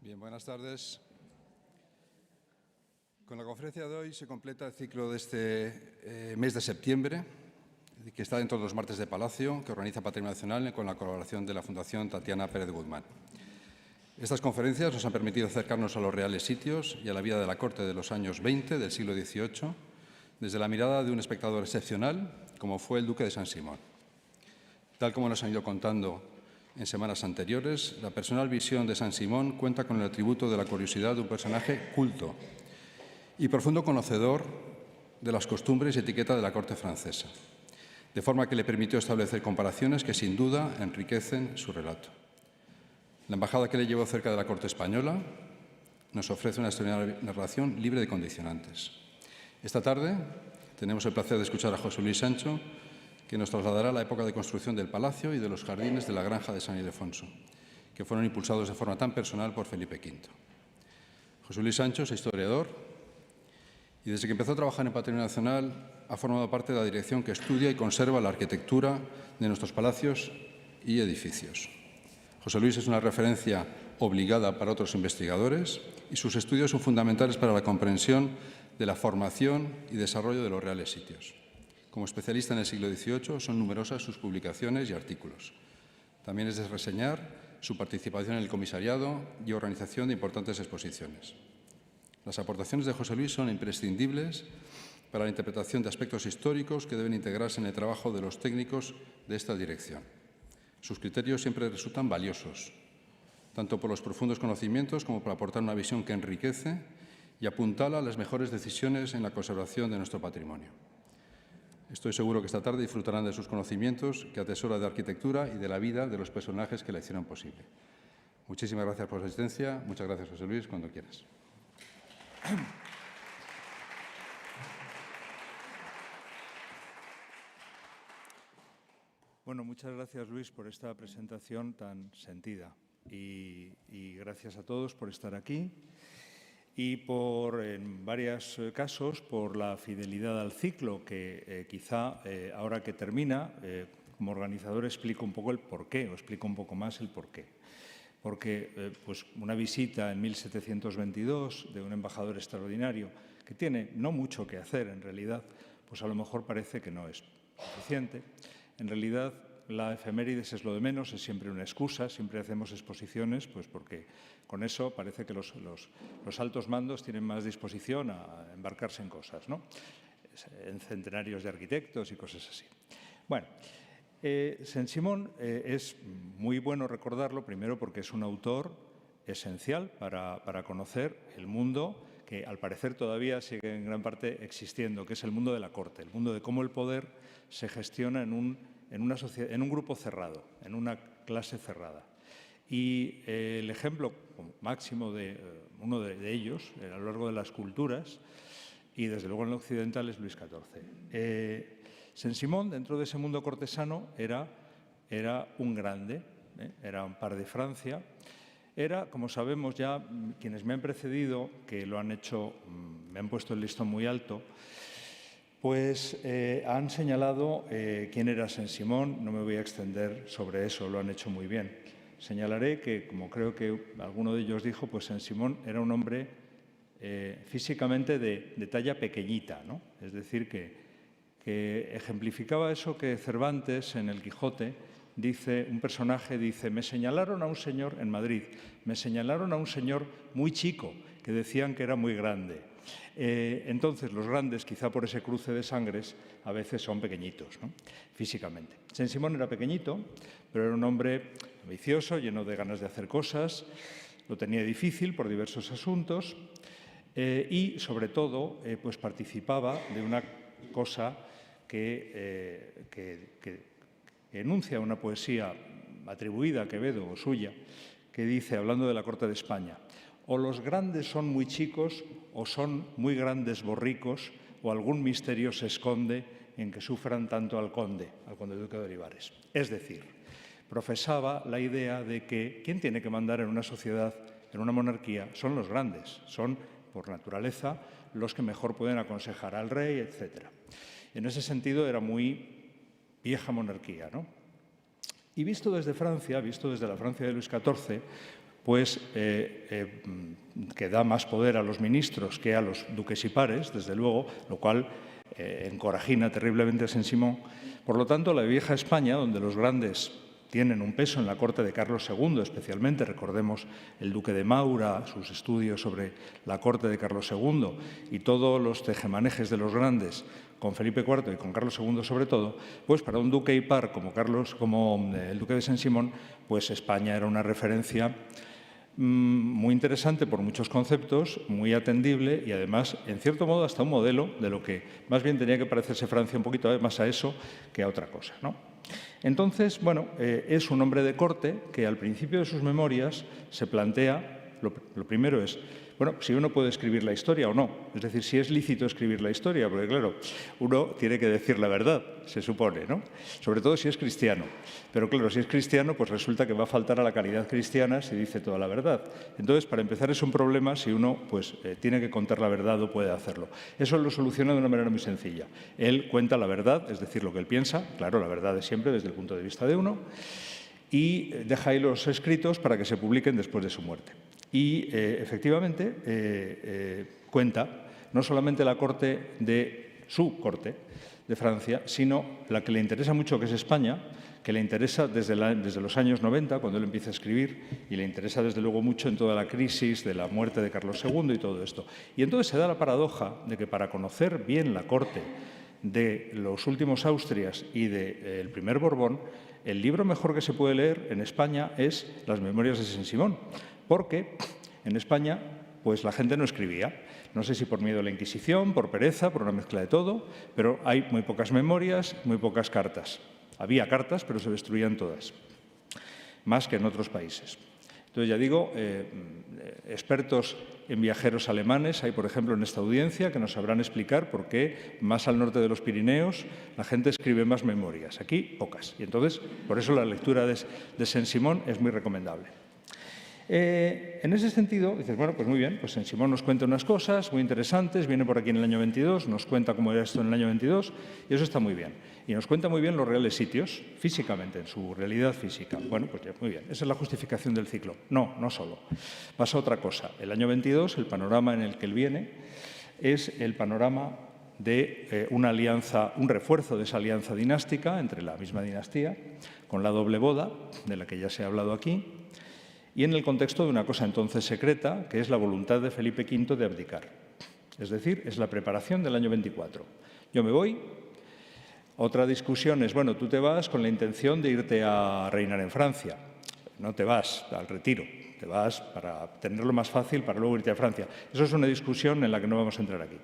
Bien, buenas tardes. Con la conferencia de hoy se completa el ciclo de este mes de septiembre, que está dentro de los martes de Palacio, que organiza Patrimonio Nacional con la colaboración de la Fundación Tatiana Pérez Guzmán. Estas conferencias nos han permitido acercarnos a los reales sitios y a la vida de la corte de los años 20 del siglo XVIII, desde la mirada de un espectador excepcional, como fue el duque de San Simón. Tal como nos han ido contando en semanas anteriores, la personal visión de San Simón cuenta con el atributo de la curiosidad de un personaje culto y profundo conocedor de las costumbres y etiqueta de la corte francesa, de forma que le permitió establecer comparaciones que sin duda enriquecen su relato. La embajada que le llevó cerca de la corte española nos ofrece una extraordinaria narración libre de condicionantes. Esta tarde tenemos el placer de escuchar a José Luis Sancho, que nos trasladará a la época de construcción del palacio y de los jardines de la granja de San Ildefonso, que fueron impulsados de forma tan personal por Felipe V. José Luis Sancho es historiador y desde que empezó a trabajar en Patrimonio Nacional ha formado parte de la dirección que estudia y conserva la arquitectura de nuestros palacios y edificios. José Luis es una referencia obligada para otros investigadores y sus estudios son fundamentales para la comprensión de la formación y desarrollo de los reales sitios. Como especialista en el siglo XVIII, son numerosas sus publicaciones y artículos. También es de reseñar su participación en el comisariado y organización de importantes exposiciones. Las aportaciones de José Luis son imprescindibles para la interpretación de aspectos históricos que deben integrarse en el trabajo de los técnicos de esta dirección. Sus criterios siempre resultan valiosos, tanto por los profundos conocimientos como por aportar una visión que enriquece y apuntala las mejores decisiones en la conservación de nuestro patrimonio. Estoy seguro que esta tarde disfrutarán de sus conocimientos que atesora de arquitectura y de la vida de los personajes que la hicieron posible. Muchísimas gracias por su asistencia. Muchas gracias, José Luis, cuando quieras. Bueno, muchas gracias, Luis, por esta presentación tan sentida y gracias a todos por estar aquí y por, en varios casos, por la fidelidad al ciclo que quizá ahora que termina, como organizador explico un poco el porqué, o explico un poco más el porqué. Porque pues una visita en 1722 de un embajador extraordinario que tiene no mucho que hacer en realidad, pues a lo mejor parece que no es suficiente. En realidad, la efemérides es lo de menos, es siempre una excusa, siempre hacemos exposiciones, pues porque con eso parece que los altos mandos tienen más disposición a embarcarse en cosas, ¿no? En centenarios de arquitectos y cosas así. Bueno, San Simón es muy bueno recordarlo, primero porque es un autor esencial para conocer el mundo que al parecer todavía sigue en gran parte existiendo, que es el mundo de la corte, el mundo de cómo el poder se gestiona en un grupo cerrado, en una clase cerrada. Y el ejemplo máximo de uno de ellos, a lo largo de las culturas, y desde luego en el occidental, es Luis XIV. San Simón, dentro de ese mundo cortesano, era un grande, era un par de Francia. Era, como sabemos ya, quienes me han precedido, que lo han hecho, me han puesto el listón muy alto, pues han señalado quién era San Simón. No me voy a extender sobre eso, lo han hecho muy bien. Señalaré que, como creo que alguno de ellos dijo, pues San Simón era un hombre físicamente de talla pequeñita, ¿no? Es decir, que ejemplificaba eso que Cervantes, en el Quijote, dice, un personaje dice, me señalaron a un señor en Madrid, me señalaron a un señor muy chico, que decían que era muy grande. Entonces, los grandes, quizá por ese cruce de sangres, a veces son pequeñitos, ¿no? Físicamente. San Simón era pequeñito, pero era un hombre ambicioso, lleno de ganas de hacer cosas, lo tenía difícil por diversos asuntos y, sobre todo, pues participaba de una cosa que enuncia una poesía atribuida a Quevedo o suya, que dice, hablando de la corte de España, o los grandes son muy chicos o son muy grandes borricos o algún misterio se esconde en que sufran tanto al conde duque de Olivares. Es decir, profesaba la idea de que quien tiene que mandar en una sociedad, en una monarquía, son los grandes, son, por naturaleza, los que mejor pueden aconsejar al rey, etc. En ese sentido era muy vieja monarquía, ¿no? Y visto desde Francia, visto desde la Francia de Luis XIV, pues que da más poder a los ministros que a los duques y pares, desde luego, lo cual encorajina terriblemente a Saint-Simon. Por lo tanto, la vieja España, donde los grandes tienen un peso en la corte de Carlos II, especialmente, recordemos el duque de Maura, sus estudios sobre la corte de Carlos II y todos los tejemanejes de los grandes con Felipe IV y con Carlos II sobre todo, pues para un duque y par como el duque de Saint-Simon, pues España era una referencia muy interesante por muchos conceptos, muy atendible y además, en cierto modo, hasta un modelo de lo que más bien tenía que parecerse Francia un poquito más a eso que a otra cosa, ¿no? Entonces, bueno, es un hombre de corte que al principio de sus memorias se plantea, lo primero es, bueno, si uno puede escribir la historia o no, es decir, si es lícito escribir la historia, porque claro, uno tiene que decir la verdad, se supone, ¿no? Sobre todo si es cristiano. Pero claro, si es cristiano, pues resulta que va a faltar a la caridad cristiana si dice toda la verdad. Entonces, para empezar, es un problema si uno pues, tiene que contar la verdad o puede hacerlo. Eso lo soluciona de una manera muy sencilla. Él cuenta la verdad, es decir, lo que él piensa, claro, la verdad es siempre desde el punto de vista de uno, y deja ahí los escritos para que se publiquen después de su muerte. Y efectivamente cuenta no solamente la corte de su corte de Francia, sino la que le interesa mucho, que es España, que le interesa desde los años 90, cuando él empieza a escribir, y le interesa desde luego mucho en toda la crisis de la muerte de Carlos II y todo esto. Y entonces se da la paradoja de que para conocer bien la corte de los últimos Austrias y del primer Borbón, el libro mejor que se puede leer en España es Las Memorias de Saint-Simon, porque en España pues la gente no escribía. No sé si por miedo a la Inquisición, por pereza, por una mezcla de todo, pero hay muy pocas memorias, muy pocas cartas. Había cartas, pero se destruían todas, más que en otros países. Entonces, ya digo, expertos en viajeros alemanes hay, por ejemplo, en esta audiencia, que nos sabrán explicar por qué más al norte de los Pirineos la gente escribe más memorias. Aquí, pocas. Y entonces, por eso la lectura de Saint-Simon es muy recomendable. En ese sentido, dices, bueno, pues muy bien, pues Saint-Simon nos cuenta unas cosas muy interesantes, viene por aquí en el año 22, nos cuenta cómo era esto en el año 22, y eso está muy bien. Y nos cuenta muy bien los reales sitios, físicamente, en su realidad física. Bueno, pues ya, muy bien, esa es la justificación del ciclo. No, no solo. Pasa otra cosa. El año 22, el panorama en el que él viene, es el panorama de una alianza, un refuerzo de esa alianza dinástica entre la misma dinastía, con la doble boda, de la que ya se ha hablado aquí, y en el contexto de una cosa entonces secreta, que es la voluntad de Felipe V de abdicar. Es decir, es la preparación del año 24. Yo me voy. Otra discusión es, bueno, tú te vas con la intención de irte a reinar en Francia. No te vas al retiro, te vas para tenerlo más fácil para luego irte a Francia. Eso es una discusión en la que no vamos a entrar aquí.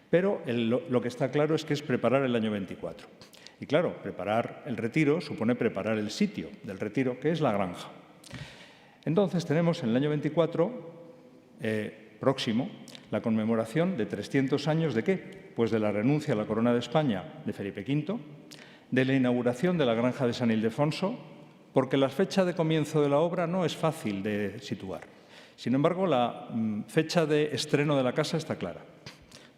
Pero lo que está claro es que es preparar el año 24. Y claro, preparar el retiro supone preparar el sitio del retiro, que es la granja. Entonces tenemos en el año 24 próximo la conmemoración de 300 años ¿de qué? Pues de la renuncia a la corona de España de Felipe V, de la inauguración de la granja de San Ildefonso, porque la fecha de comienzo de la obra no es fácil de situar. Sin embargo, la fecha de estreno de la casa está clara,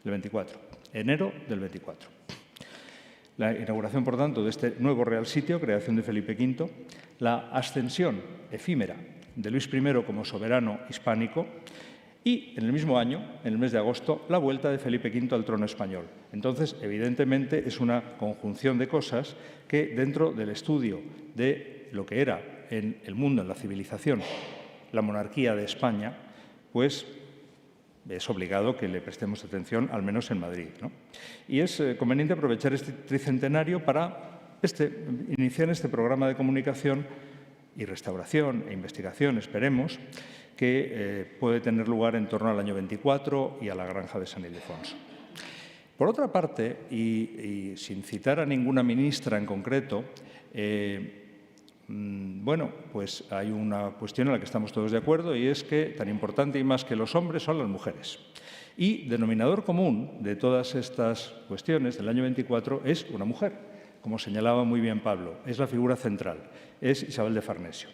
el 24, enero del 24. La inauguración, por tanto, de este nuevo real sitio, creación de Felipe V, la ascensión efímera de Luis I como soberano hispánico y, en el mismo año, en el mes de agosto, la vuelta de Felipe V al trono español. Entonces, evidentemente, es una conjunción de cosas que, dentro del estudio de lo que era en el mundo, en la civilización, la monarquía de España, pues es obligado que le prestemos atención, al menos en Madrid, ¿no? Y es conveniente aprovechar este tricentenario para iniciar este programa de comunicación y restauración e investigación, esperemos, que puede tener lugar en torno al año 24 y a la granja de San Ildefonso. Por otra parte, y sin citar a ninguna ministra en concreto, bueno, pues hay una cuestión en la que estamos todos de acuerdo y es que tan importante y más que los hombres son las mujeres. Y denominador común de todas estas cuestiones del año 24 es una mujer. Como señalaba muy bien Pablo, es la figura central, es Isabel de Farnesio,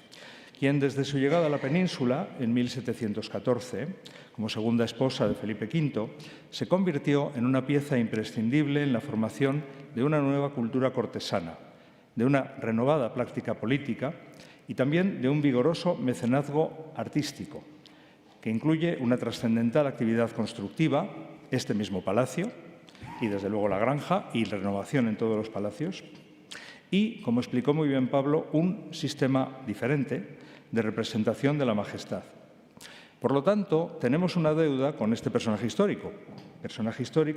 quien desde su llegada a la península en 1714, como segunda esposa de Felipe V, se convirtió en una pieza imprescindible en la formación de una nueva cultura cortesana, de una renovada práctica política y también de un vigoroso mecenazgo artístico, que incluye una trascendental actividad constructiva, este mismo palacio, y desde luego la granja, y renovación en todos los palacios, y, como explicó muy bien Pablo, un sistema diferente de representación de la majestad. Por lo tanto, tenemos una deuda con este personaje histórico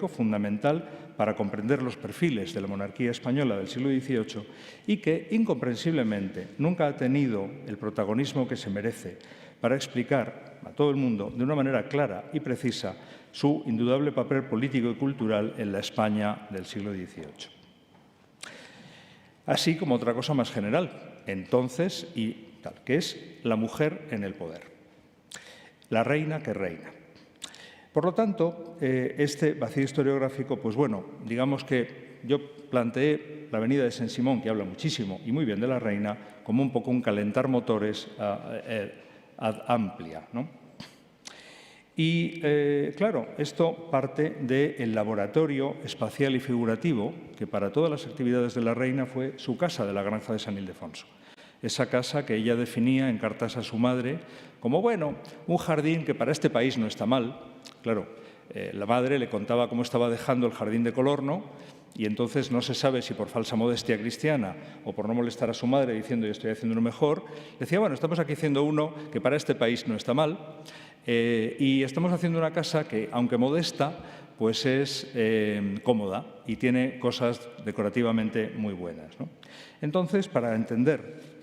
fundamental para comprender los perfiles de la monarquía española del siglo XVIII y que, incomprensiblemente, nunca ha tenido el protagonismo que se merece para explicar a todo el mundo, de una manera clara y precisa, su indudable papel político y cultural en la España del siglo XVIII. Así como otra cosa más general, entonces, y tal, que es la mujer en el poder. La reina que reina. Por lo tanto, este vacío historiográfico, pues bueno, digamos que yo planteé la Avenida de Saint-Simon, que habla muchísimo y muy bien de la reina, como un poco un calentar motores ad amplia, ¿no? Y, claro, esto parte del laboratorio espacial y figurativo, que para todas las actividades de la reina fue su casa de la Granja de San Ildefonso. Esa casa que ella definía en cartas a su madre como, bueno, un jardín que para este país no está mal. Claro, la madre le contaba cómo estaba dejando el jardín de Colorno y entonces no se sabe si por falsa modestia cristiana o por no molestar a su madre diciendo yo estoy haciendo uno mejor, decía, bueno, estamos aquí haciendo uno que para este país no está mal y estamos haciendo una casa que, aunque modesta, pues es cómoda y tiene cosas decorativamente muy buenas, ¿no? Entonces, para entender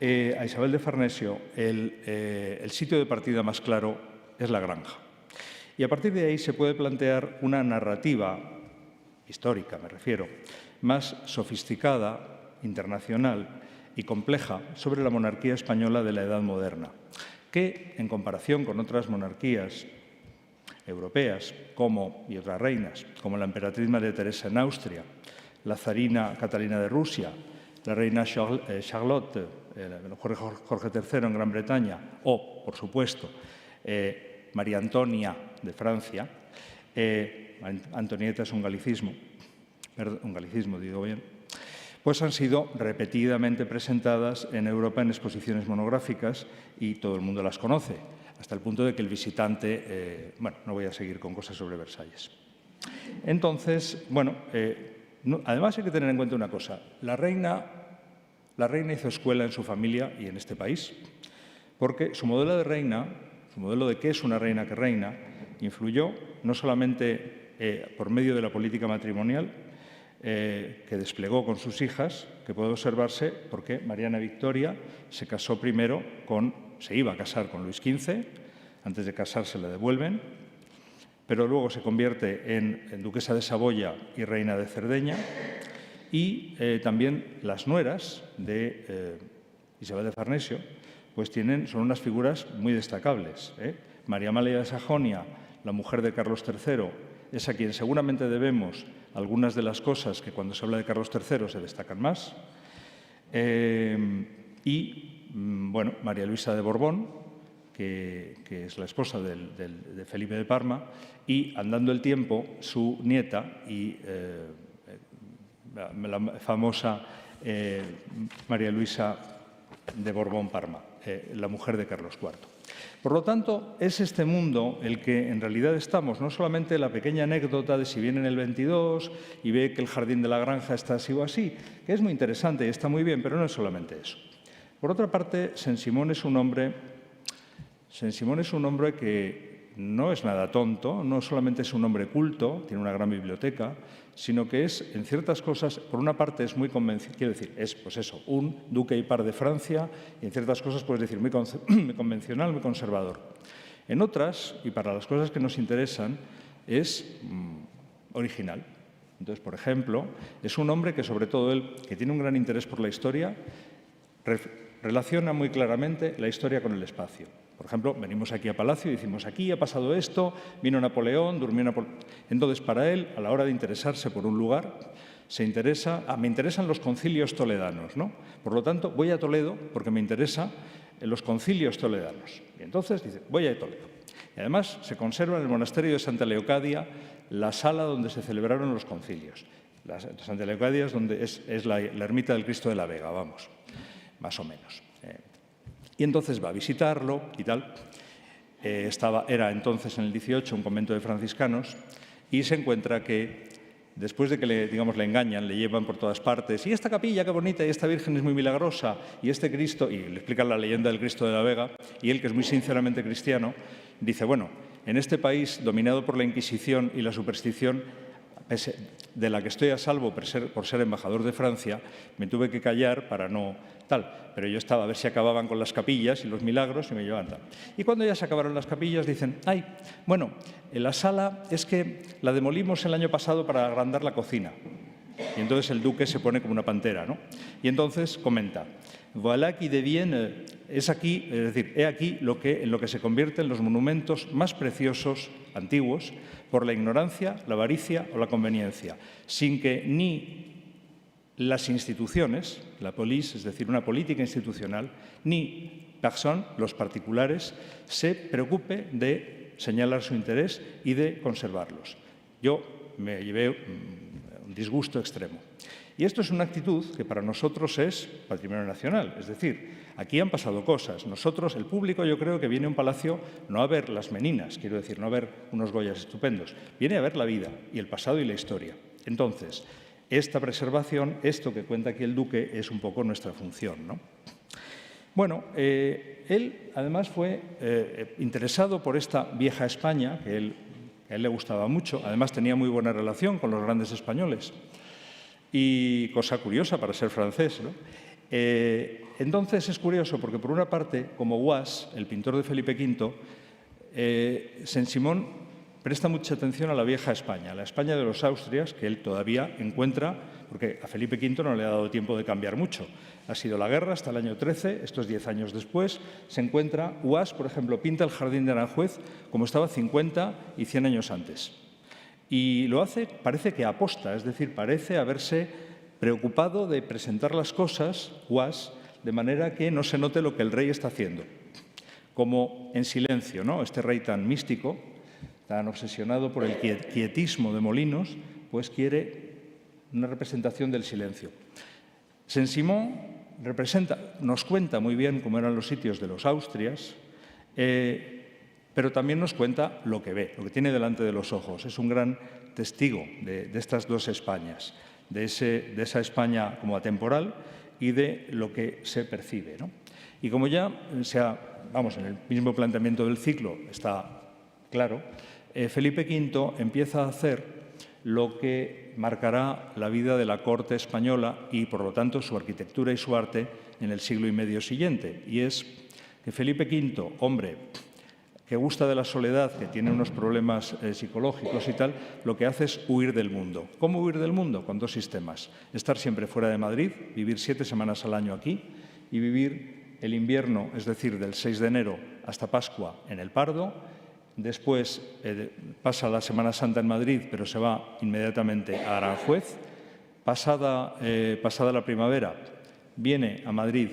a Isabel de Farnesio, el sitio de partida más claro es la granja. Y a partir de ahí se puede plantear una narrativa histórica, me refiero, más sofisticada, internacional y compleja sobre la monarquía española de la Edad Moderna, que, en comparación con otras monarquías europeas y otras reinas, como la emperatriz María Teresa en Austria, la zarina Catalina de Rusia, la reina Charlotte, Jorge III en Gran Bretaña o, por supuesto, María Antonia de Francia, Antonieta es un galicismo digo bien, pues han sido repetidamente presentadas en Europa en exposiciones monográficas y todo el mundo las conoce, hasta el punto de que el visitante, bueno, no voy a seguir con cosas sobre Versalles. Entonces, bueno, además hay que tener en cuenta una cosa, la reina hizo escuela en su familia y en este país, porque su modelo de reina, su modelo de qué es una reina que reina, influyó no solamente por medio de la política matrimonial que desplegó con sus hijas, que puede observarse porque Mariana Victoria se casó primero se iba a casar con Luis XV, antes de casarse le devuelven, pero luego se convierte en duquesa de Saboya y reina de Cerdeña, y también las nueras de Isabel de Farnesio pues son unas figuras muy destacables. María Amalia de Sajonia, la mujer de Carlos III, es a quien seguramente debemos algunas de las cosas que cuando se habla de Carlos III se destacan más. Bueno, María Luisa de Borbón, que es la esposa de Felipe de Parma, y andando el tiempo, su nieta y la famosa María Luisa de Borbón-Parma, la mujer de Carlos IV. Por lo tanto, es este mundo el que en realidad estamos, no solamente la pequeña anécdota de si viene en el 22 y ve que el jardín de la granja está así o así, que es muy interesante y está muy bien, pero no es solamente eso. Por otra parte, Saint-Simon es un hombre que no es nada tonto, no solamente es un hombre culto, tiene una gran biblioteca, sino que es, en ciertas cosas, por una parte es muy convencional, quiero decir, es, pues eso, un duque y par de Francia, y en ciertas cosas puedes decir muy convencional, muy conservador. En otras, y para las cosas que nos interesan, es original. Entonces, por ejemplo, es un hombre que, sobre todo él, que tiene un gran interés por la historia, relaciona muy claramente la historia con el espacio. Por ejemplo, venimos aquí a Palacio y decimos, aquí ha pasado esto, vino Napoleón, durmió Napoleón. Entonces, para él, a la hora de interesarse por un lugar, me interesan los concilios toledanos, ¿no? Por lo tanto, voy a Toledo porque me interesan los concilios toledanos. Y entonces dice, voy a Toledo. Y además se conserva en el monasterio de Santa Leocadia la sala donde se celebraron los concilios. Santa Leocadia es donde es la ermita del Cristo de la Vega, vamos. más o menos. Y entonces va a visitarlo y tal. Era entonces, en el 18, un convento de franciscanos y se encuentra que, después de que le engañan, le llevan por todas partes, y esta capilla, qué bonita, y esta Virgen es muy milagrosa, y este Cristo, y le explican la leyenda del Cristo de la Vega, y él, que es muy sinceramente cristiano, dice, bueno, en este país dominado por la Inquisición y la superstición, de la que estoy a salvo por ser embajador de Francia, me tuve que callar para no tal, pero yo estaba a ver si acababan con las capillas y los milagros y me llevaban tal. Y cuando ya se acabaron las capillas dicen, ay, bueno, en la sala es que la demolimos el año pasado para agrandar la cocina. Y entonces el duque se pone como una pantera, ¿no? Y entonces comenta, voilà qui devient, es aquí, es decir, he aquí en lo que se convierten los monumentos más preciosos antiguos por la ignorancia, la avaricia o la conveniencia, sin que ni las instituciones, la police, es decir, una política institucional, ni personne, los particulares, se preocupe de señalar su interés y de conservarlos. Yo me llevé un disgusto extremo. Y esto es una actitud que para nosotros es patrimonio nacional. Es decir, aquí han pasado cosas. Nosotros, el público, yo creo que viene a un palacio no a ver las meninas, quiero decir, no a ver unos Goyas estupendos, viene a ver la vida y el pasado y la historia. Entonces, esta preservación, esto que cuenta aquí el duque, es un poco nuestra función, ¿no? Bueno, él además fue interesado por esta vieja España, que a él le gustaba mucho, además tenía muy buena relación con los grandes españoles, y cosa curiosa para ser francés, ¿no? Entonces es curioso porque, por una parte, como Guas, el pintor de Felipe V, Saint-Simon presta mucha atención a la vieja España, a la España de los Austrias, que él todavía encuentra, porque a Felipe V no le ha dado tiempo de cambiar mucho. Ha sido la guerra hasta el año 13, estos 10 años después, se encuentra, Guas, por ejemplo, pinta el jardín de Aranjuez como estaba 50 y 100 años antes. Y lo hace, parece que aposta, es decir, parece haberse preocupado de presentar las cosas, Guas, de manera que no se note lo que el rey está haciendo. Como en silencio, ¿no? Este rey tan místico, tan obsesionado por el quietismo de Molinos, pues quiere una representación del silencio. Saint-Simon nos cuenta muy bien cómo eran los sitios de los Austrias, pero también nos cuenta lo que ve, lo que tiene delante de los ojos. Es un gran testigo de estas dos Españas, de esa España como atemporal y de lo que se percibe, ¿no? Y como ya en el mismo planteamiento del ciclo está claro, Felipe V empieza a hacer lo que marcará la vida de la corte española y, por lo tanto, su arquitectura y su arte en el siglo y medio siguiente. Y es que Felipe V, hombre que gusta de la soledad, que tiene unos problemas psicológicos y tal, lo que hace es huir del mundo. ¿Cómo huir del mundo? Con dos sistemas. Estar siempre fuera de Madrid, vivir 7 semanas al año aquí y vivir el invierno, es decir, del 6 de enero hasta Pascua en el Pardo. Después pasa la Semana Santa en Madrid, pero se va inmediatamente a Aranjuez. Pasada la primavera, viene a Madrid,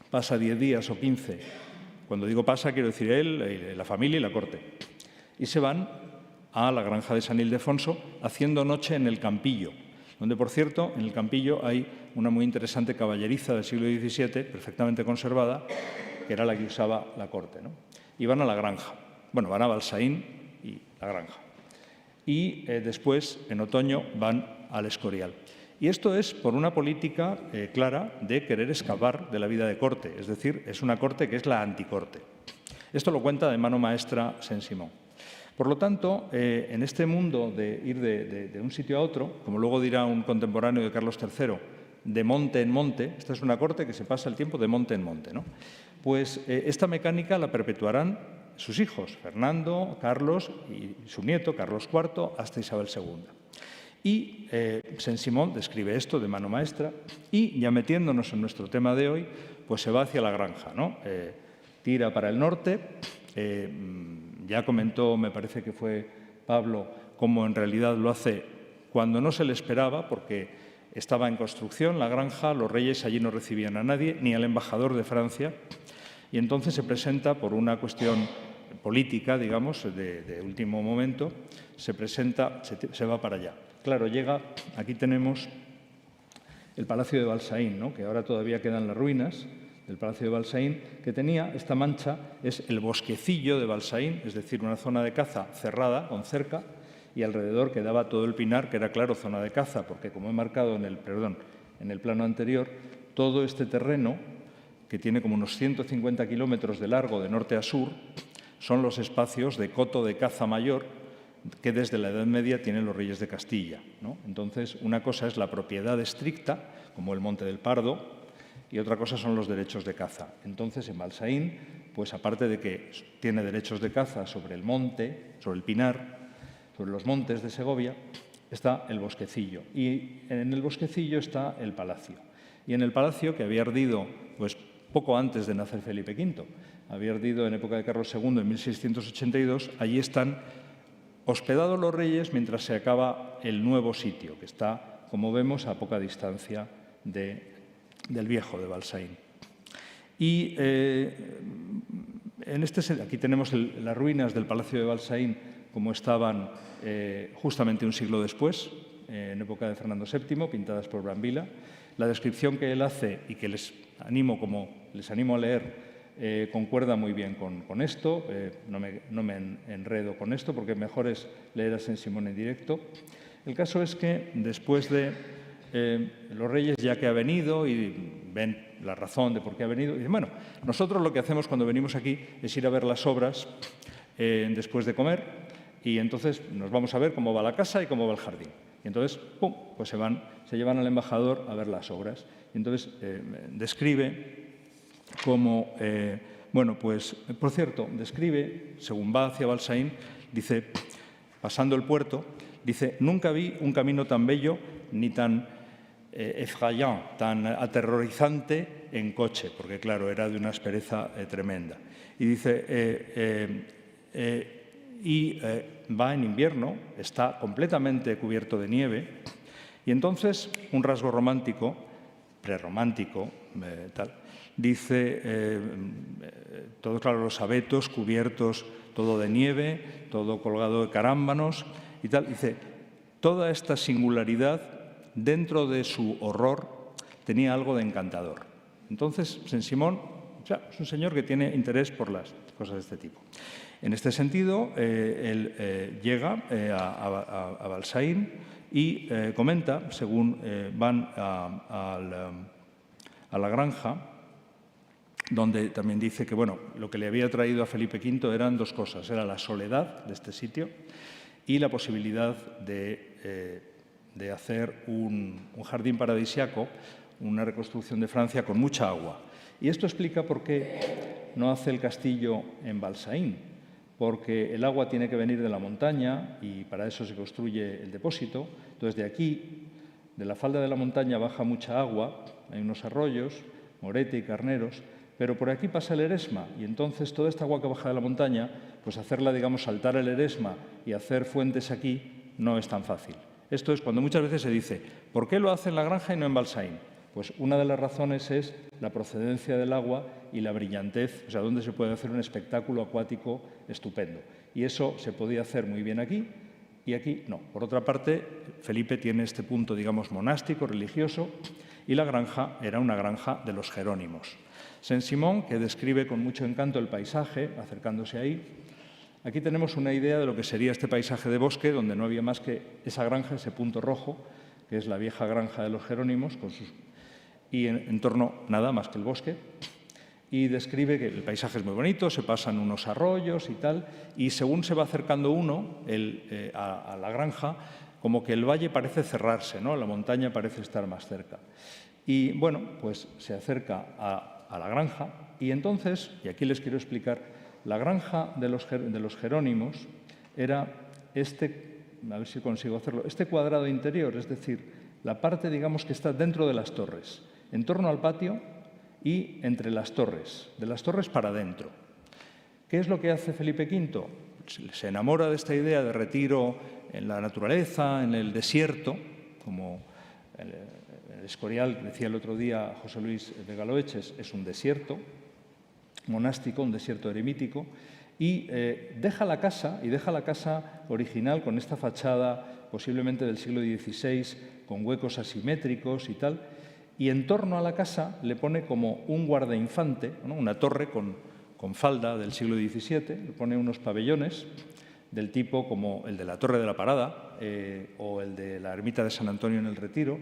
pasa 10 días o 15. Cuando digo pasa, quiero decir él, la familia y la corte. Y se van a la granja de San Ildefonso haciendo noche en el Campillo, donde, por cierto, en el Campillo hay una muy interesante caballeriza del siglo XVII, perfectamente conservada, que era la que usaba la corte, ¿no? Y van a la granja. Bueno, van a Balsaín y la granja. Y después, en otoño, van al Escorial. Y esto es por una política clara de querer escapar de la vida de corte, es decir, es una corte que es la anticorte. Esto lo cuenta de mano maestra Saint-Simon. Por lo tanto, en este mundo de ir de un sitio a otro, como luego dirá un contemporáneo de Carlos III, de monte en monte, esta es una corte que se pasa el tiempo de monte en monte, ¿no? Pues esta mecánica la perpetuarán sus hijos, Fernando, Carlos y su nieto, Carlos IV, hasta Isabel II. Y Saint-Simon describe esto de mano maestra y, ya metiéndonos en nuestro tema de hoy, pues se va hacia la granja, ¿no? Tira para el norte. Ya comentó, me parece que fue Pablo, cómo en realidad lo hace cuando no se le esperaba, porque estaba en construcción la granja, los reyes allí no recibían a nadie, ni al embajador de Francia, y entonces se presenta por una cuestión política, digamos, de último momento, se va para allá. Claro, llega, aquí tenemos el Palacio de Balsaín, ¿no?, que ahora todavía quedan las ruinas del Palacio de Balsaín, que tenía esta mancha, es el bosquecillo de Balsaín, es decir, una zona de caza cerrada, con cerca, y alrededor quedaba todo el pinar, que era, claro, zona de caza, porque, como he marcado en el plano anterior, todo este terreno, que tiene como unos 150 kilómetros de largo de norte a sur, son los espacios de coto de caza mayor que desde la Edad Media tienen los reyes de Castilla, ¿no? Entonces, una cosa es la propiedad estricta, como el Monte del Pardo, y otra cosa son los derechos de caza. Entonces, en Balsaín, pues aparte de que tiene derechos de caza sobre el monte, sobre el pinar, sobre los montes de Segovia, está el bosquecillo. Y en el bosquecillo está el palacio. Y en el palacio, que había ardido pues, poco antes de nacer Felipe V, había ardido en época de Carlos II, en 1682, allí están hospedados los reyes mientras se acaba el nuevo sitio, que está, como vemos, a poca distancia del viejo de Balsaín. Y aquí tenemos las ruinas del Palacio de Balsaín como estaban justamente un siglo después, en época de Fernando VII, pintadas por Brambilla. La descripción que él hace y que les animo a leer concuerda muy bien con esto. No me enredo con esto porque mejor es leer a Saint-Simon en directo. El caso es que después de los reyes, ya que ha venido y ven la razón de por qué ha venido, dicen, bueno, nosotros lo que hacemos cuando venimos aquí es ir a ver las obras después de comer y entonces nos vamos a ver cómo va la casa y cómo va el jardín. Y entonces, ¡pum!, pues se llevan al embajador a ver las obras. Y entonces describe cómo, bueno, pues, por cierto, describe, según va hacia Balsaín, dice, pasando el puerto, dice, nunca vi un camino tan bello ni tan effrayant, tan aterrorizante en coche, porque, claro, era de una aspereza tremenda. Y dice, va en invierno, está completamente cubierto de nieve, y entonces un rasgo romántico, prerromántico, tal, dice, todos, claro, los abetos cubiertos, todo de nieve, todo colgado de carámbanos y tal. Dice, toda esta singularidad, dentro de su horror, tenía algo de encantador. Entonces, Saint-Simon, o sea, es un señor que tiene interés por las cosas de este tipo. En este sentido, él llega a Balsaín y comenta, según van a la granja, donde también dice que, bueno, lo que le había traído a Felipe V eran dos cosas. Era la soledad de este sitio y la posibilidad de hacer un jardín paradisiaco, una reconstrucción de Francia con mucha agua. Y esto explica por qué no hace el castillo en Balsaín, porque el agua tiene que venir de la montaña y para eso se construye el depósito. Entonces, de aquí, de la falda de la montaña, baja mucha agua, hay unos arroyos, Morete y Carneros, pero por aquí pasa el Eresma y entonces toda esta agua que baja de la montaña, pues hacerla, digamos, saltar el Eresma y hacer fuentes aquí no es tan fácil. Esto es cuando muchas veces se dice, ¿por qué lo hace en la granja y no en Balsaín? Pues una de las razones es la procedencia del agua y la brillantez, o sea, donde se puede hacer un espectáculo acuático estupendo. Y eso se podía hacer muy bien aquí y aquí no. Por otra parte, Felipe tiene este punto, digamos, monástico, religioso, y la granja era una granja de los jerónimos. Saint-Simon, que describe con mucho encanto el paisaje, acercándose ahí. Aquí tenemos una idea de lo que sería este paisaje de bosque, donde no había más que esa granja, ese punto rojo, que es la vieja granja de los jerónimos, y en torno nada más que el bosque. Y describe que el paisaje es muy bonito, se pasan unos arroyos y tal, y según se va acercando uno a la granja, como que el valle parece cerrarse, ¿no? La montaña parece estar más cerca. Y bueno, pues se acerca a la granja y entonces, y aquí les quiero explicar, la granja de los jerónimos era a ver si consigo hacerlo, este cuadrado interior, es decir, la parte, digamos, que está dentro de las torres, en torno al patio y entre las torres, de las torres para adentro. ¿Qué es lo que hace Felipe V? Se enamora de esta idea de retiro en la naturaleza, en el desierto, como el Escorial decía el otro día José Luis de Galoeches, es un desierto monástico, un desierto eremítico, y deja la casa original con esta fachada posiblemente del siglo XVI, con huecos asimétricos y tal, y en torno a la casa le pone como un guardainfante, ¿no? Una torre con falda del siglo XVII, le pone unos pabellones del tipo como el de la Torre de la Parada o el de la ermita de San Antonio en el Retiro.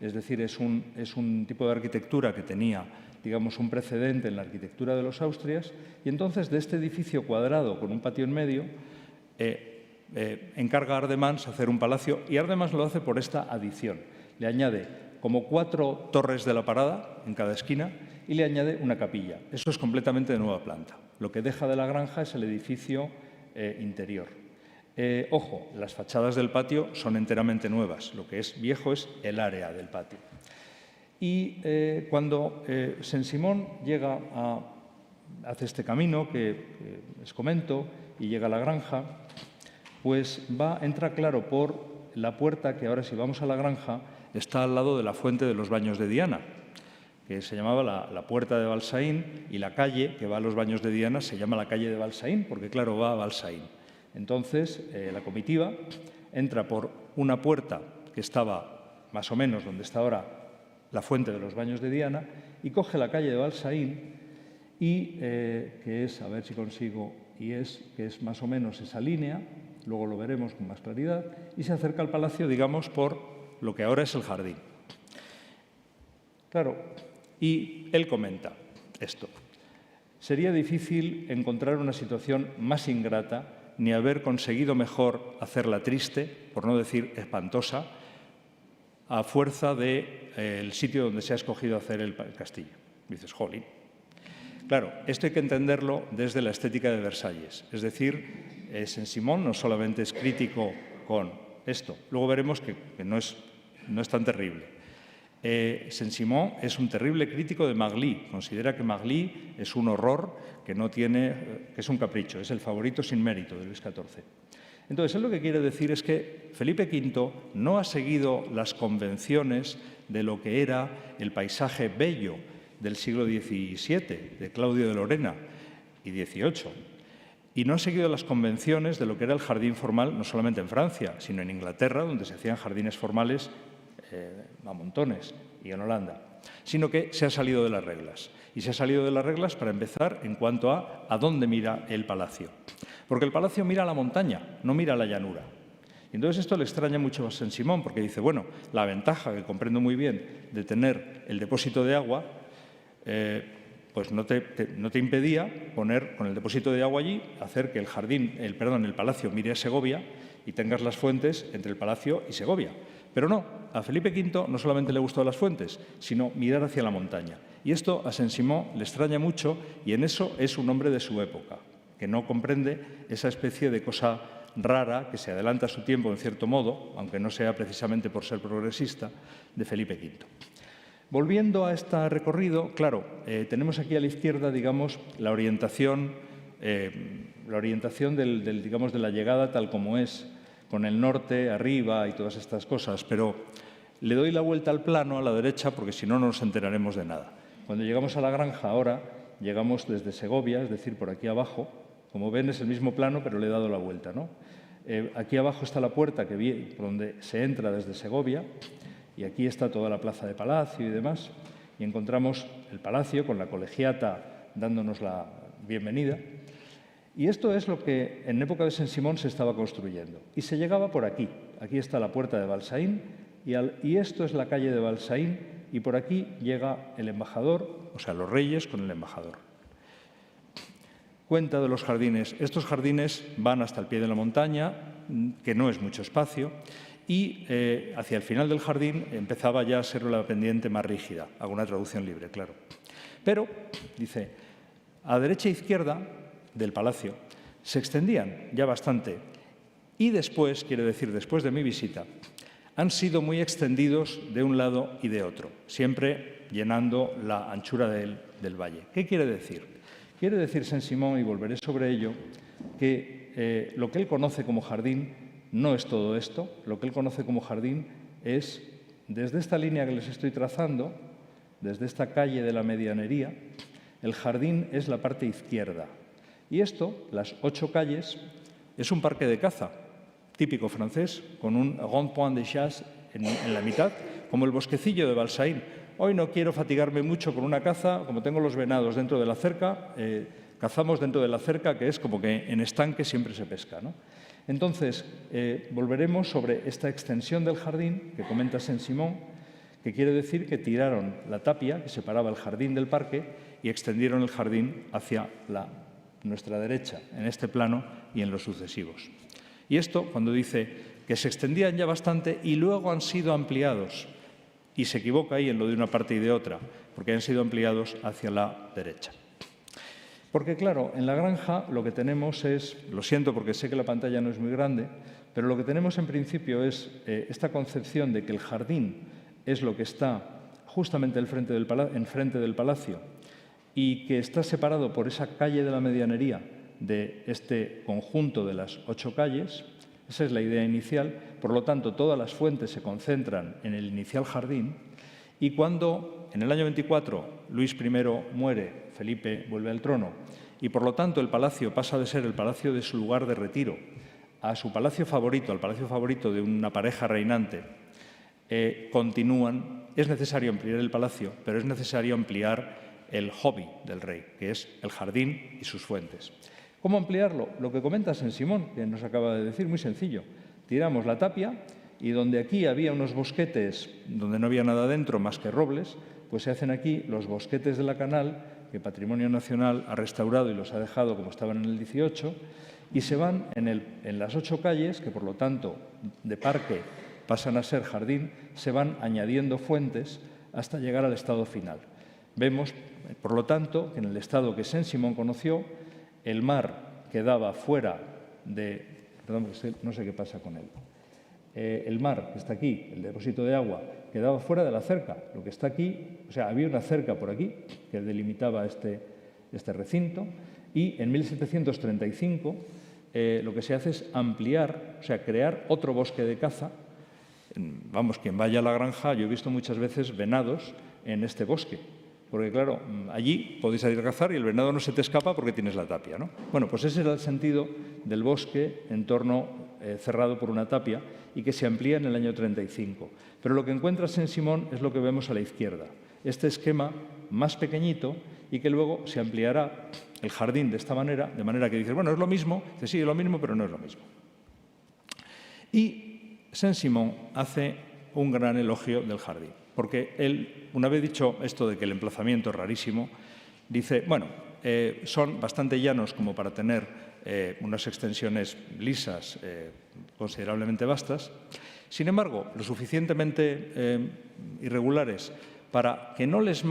Es decir, es un tipo de arquitectura que tenía, digamos, un precedente en la arquitectura de los Austrias, y entonces de este edificio cuadrado con un patio en medio encarga a Ardemans hacer un palacio, y Ardemans lo hace por esta adición. Le añade como 4 torres de la Parada en cada esquina y le añade una capilla. Eso es completamente de nueva planta. Lo que deja de la granja es el edificio interior. Ojo, las fachadas del patio son enteramente nuevas. Lo que es viejo es el área del patio. Y cuando Saint-Simon hace este camino que les comento y llega a la granja, pues entra claro por la puerta que ahora, si vamos a la granja, está al lado de la fuente de los baños de Diana, que se llamaba la puerta de Balsaín, y la calle que va a los baños de Diana se llama la calle de Balsaín, porque claro, va a Balsaín. Entonces, la comitiva entra por una puerta que estaba más o menos donde está ahora la fuente de los baños de Diana, y coge la calle de Balsaín, y que es, a ver si consigo, que es más o menos esa línea, luego lo veremos con más claridad, y se acerca al palacio, digamos, por lo que ahora es el jardín. Claro, y él comenta esto: sería difícil encontrar una situación más ingrata ni haber conseguido mejor hacerla triste, por no decir espantosa, a fuerza del sitio donde se ha escogido hacer el castillo. Dices, jolín. Claro, esto hay que entenderlo desde la estética de Versalles. Es decir, Saint-Simon no solamente es crítico con esto, luego veremos que no es tan terrible. Saint-Simon es un terrible crítico de Magli. Considera que Magli es un horror, que es un capricho, es el favorito sin mérito de Luis XIV. Entonces, él lo que quiere decir es que Felipe V no ha seguido las convenciones de lo que era el paisaje bello del siglo XVII, de Claudio de Lorena y XVIII, y no ha seguido las convenciones de lo que era el jardín formal, no solamente en Francia, sino en Inglaterra, donde se hacían jardines formales a montones, y en Holanda, sino que se ha salido de las reglas. Y se ha salido de las reglas, para empezar, en cuanto a dónde mira el palacio. Porque el palacio mira a la montaña, no mira a la llanura. Y entonces esto le extraña mucho a Saint-Simon, porque dice, bueno, la ventaja, que comprendo muy bien, de tener el depósito de agua, pues no te impedía poner con el depósito de agua allí, hacer que el palacio mire a Segovia y tengas las fuentes entre el palacio y Segovia. Pero no, a Felipe V no solamente le gustó las fuentes, sino mirar hacia la montaña. Y esto a Saint-Simon le extraña mucho, y en eso es un hombre de su época, que no comprende esa especie de cosa rara que se adelanta a su tiempo en cierto modo, aunque no sea precisamente por ser progresista, de Felipe V. Volviendo a este recorrido, claro, tenemos aquí a la izquierda, digamos, la orientación digamos, de la llegada tal como es, con el norte arriba y todas estas cosas, pero le doy la vuelta al plano a la derecha porque si no, no nos enteraremos de nada. Cuando llegamos a la granja ahora, llegamos desde Segovia, es decir, por aquí abajo. Como ven, es el mismo plano, pero le he dado la vuelta, ¿no? Aquí abajo está la puerta por donde se entra desde Segovia, y aquí está toda la plaza de Palacio y demás, y encontramos el palacio con la colegiata dándonos la bienvenida. Y esto es lo que en época de Saint-Simon se estaba construyendo. Y se llegaba por aquí. Aquí está la puerta de Balsaín, y esto es la calle de Balsaín, y por aquí llega el embajador, o sea, los reyes con el embajador. Cuenta de los jardines. Estos jardines van hasta el pie de la montaña, que no es mucho espacio, y hacia el final del jardín empezaba ya a ser la pendiente más rígida. Hago una traducción libre, claro. Pero, dice, a derecha e izquierda del palacio se extendían ya bastante, y después, quiere decir después de mi visita, han sido muy extendidos de un lado y de otro, siempre llenando la anchura del valle. ¿Qué quiere decir? Quiere decir Saint-Simon, y volveré sobre ello, que lo que él conoce como jardín no es todo esto. Lo que él conoce como jardín es, desde esta línea que les estoy trazando, desde esta calle de la Medianería, el jardín es la parte izquierda. Y esto, las 8 calles, es un parque de caza, típico francés, con un rond-point de chasse en la mitad, como el bosquecillo de Balsaín. hoy no quiero fatigarme mucho con una caza, como tengo los venados dentro de la cerca, cazamos dentro de la cerca, que es como que en estanque siempre se pesca, ¿no? Entonces, volveremos sobre esta extensión del jardín que comenta Saint-Simon, que quiere decir que tiraron la tapia que separaba el jardín del parque y extendieron el jardín hacia nuestra derecha, en este plano y en los sucesivos. Y esto, cuando dice que se extendían ya bastante y luego han sido ampliados, y se equivoca ahí en lo de una parte y de otra, porque han sido ampliados hacia la derecha. Porque, claro, en la granja lo que tenemos es, lo siento porque sé que la pantalla no es muy grande, pero lo que tenemos en principio es esta concepción de que el jardín es lo que está justamente enfrente del palacio y que está separado por esa calle de la medianería de este conjunto de las 8 calles. Esa es la idea inicial. Por lo tanto, todas las fuentes se concentran en el inicial jardín y cuando en el año 24 Luis I muere, Felipe vuelve al trono y por lo tanto el palacio pasa de ser el palacio de su lugar de retiro a su palacio favorito, al palacio favorito de una pareja reinante, continúan. Es necesario ampliar el palacio, pero es necesario ampliar el hobby del rey, que es el jardín y sus fuentes. ¿Cómo ampliarlo? Lo que comenta Saint-Simon, que nos acaba de decir, muy sencillo. Tiramos la tapia y donde aquí había unos bosquetes, donde no había nada dentro más que robles, pues se hacen aquí los bosquetes de la Canal, que Patrimonio Nacional ha restaurado y los ha dejado como estaban en el 18, y se van en las 8 calles, que por lo tanto de parque pasan a ser jardín, se van añadiendo fuentes hasta llegar al estado final. Vemos, por lo tanto, que en el estado que Saint-Simon conoció, el mar quedaba fuera de... Perdón, no sé qué pasa con él. El mar, que está aquí, el depósito de agua, quedaba fuera de la cerca. Lo que está aquí, o sea, había una cerca por aquí que delimitaba este recinto y en 1735 lo que se hace es ampliar, o sea, crear otro bosque de caza. Vamos, quien vaya a la granja, yo he visto muchas veces venados en este bosque. Porque, claro, allí podéis salir a cazar y el venado no se te escapa porque tienes la tapia, ¿no? Bueno, pues ese era el sentido del bosque cerrado por una tapia y que se amplía en el año 35. Pero lo que encuentra Saint-Simon es lo que vemos a la izquierda. Este esquema más pequeñito y que luego se ampliará el jardín de esta manera, de manera que dices, bueno, es lo mismo. Dice, sí, es lo mismo, pero no es lo mismo. Y Saint-Simon hace un gran elogio del jardín. Porque él, una vez dicho esto de que el emplazamiento es rarísimo, dice, bueno, son bastante llanos como para tener unas extensiones lisas considerablemente vastas, sin embargo, lo suficientemente irregulares para que no les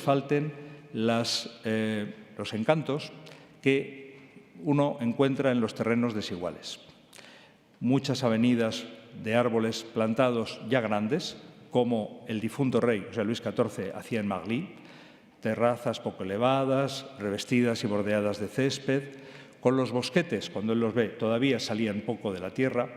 falten los encantos que uno encuentra en los terrenos desiguales. Muchas avenidas de árboles plantados ya grandes, como el difunto rey, o sea, Luis XIV, hacía en Marly, terrazas poco elevadas, revestidas y bordeadas de césped, con los bosquetes, cuando él los ve, todavía salían poco de la tierra,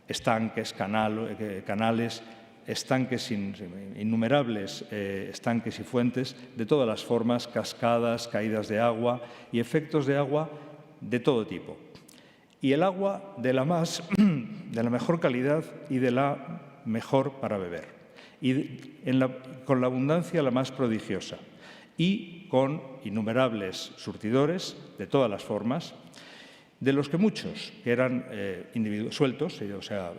estanques, canales, estanques innumerables, estanques y fuentes de todas las formas, cascadas, caídas de agua y efectos de agua de todo tipo. Y el agua de la mejor calidad y de la mejor para beber, y con la abundancia la más prodigiosa, y con innumerables surtidores de todas las formas, de los que muchos, que eran sueltos, o sea,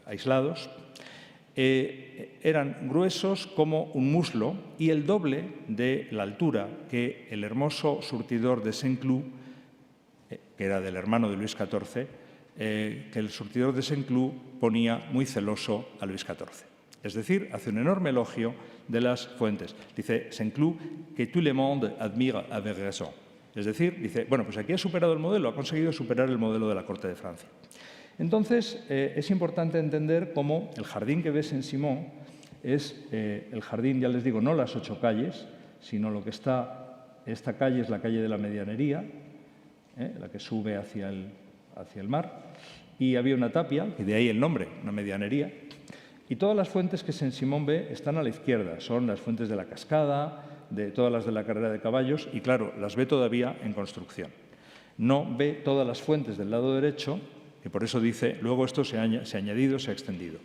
aislados, eran gruesos como un muslo y el doble de la altura que el hermoso surtidor de Saint-Cloud, que era del hermano de Luis XIV, que el surtidor de Saint-Cloud ponía muy celoso a Luis XIV. Es decir, hace un enorme elogio de las fuentes. Dice Saint-Cloud que tout le monde admire avec raison. Es decir, dice, bueno, pues aquí ha superado el modelo, ha conseguido superar el modelo de la corte de Francia. Entonces, es importante entender cómo el jardín que ve Saint-Simon es el jardín, ya les digo, no las 8 calles, sino lo que esta calle es la calle de la Medianería, la que sube hacia el mar, y había una tapia, que de ahí el nombre, una medianería, y todas las fuentes que Saint-Simon ve están a la izquierda, son las fuentes de la cascada, de todas las de la carrera de caballos, y claro, las ve todavía en construcción. No ve todas las fuentes del lado derecho, que por eso dice, luego esto se ha añadido, se ha extendido.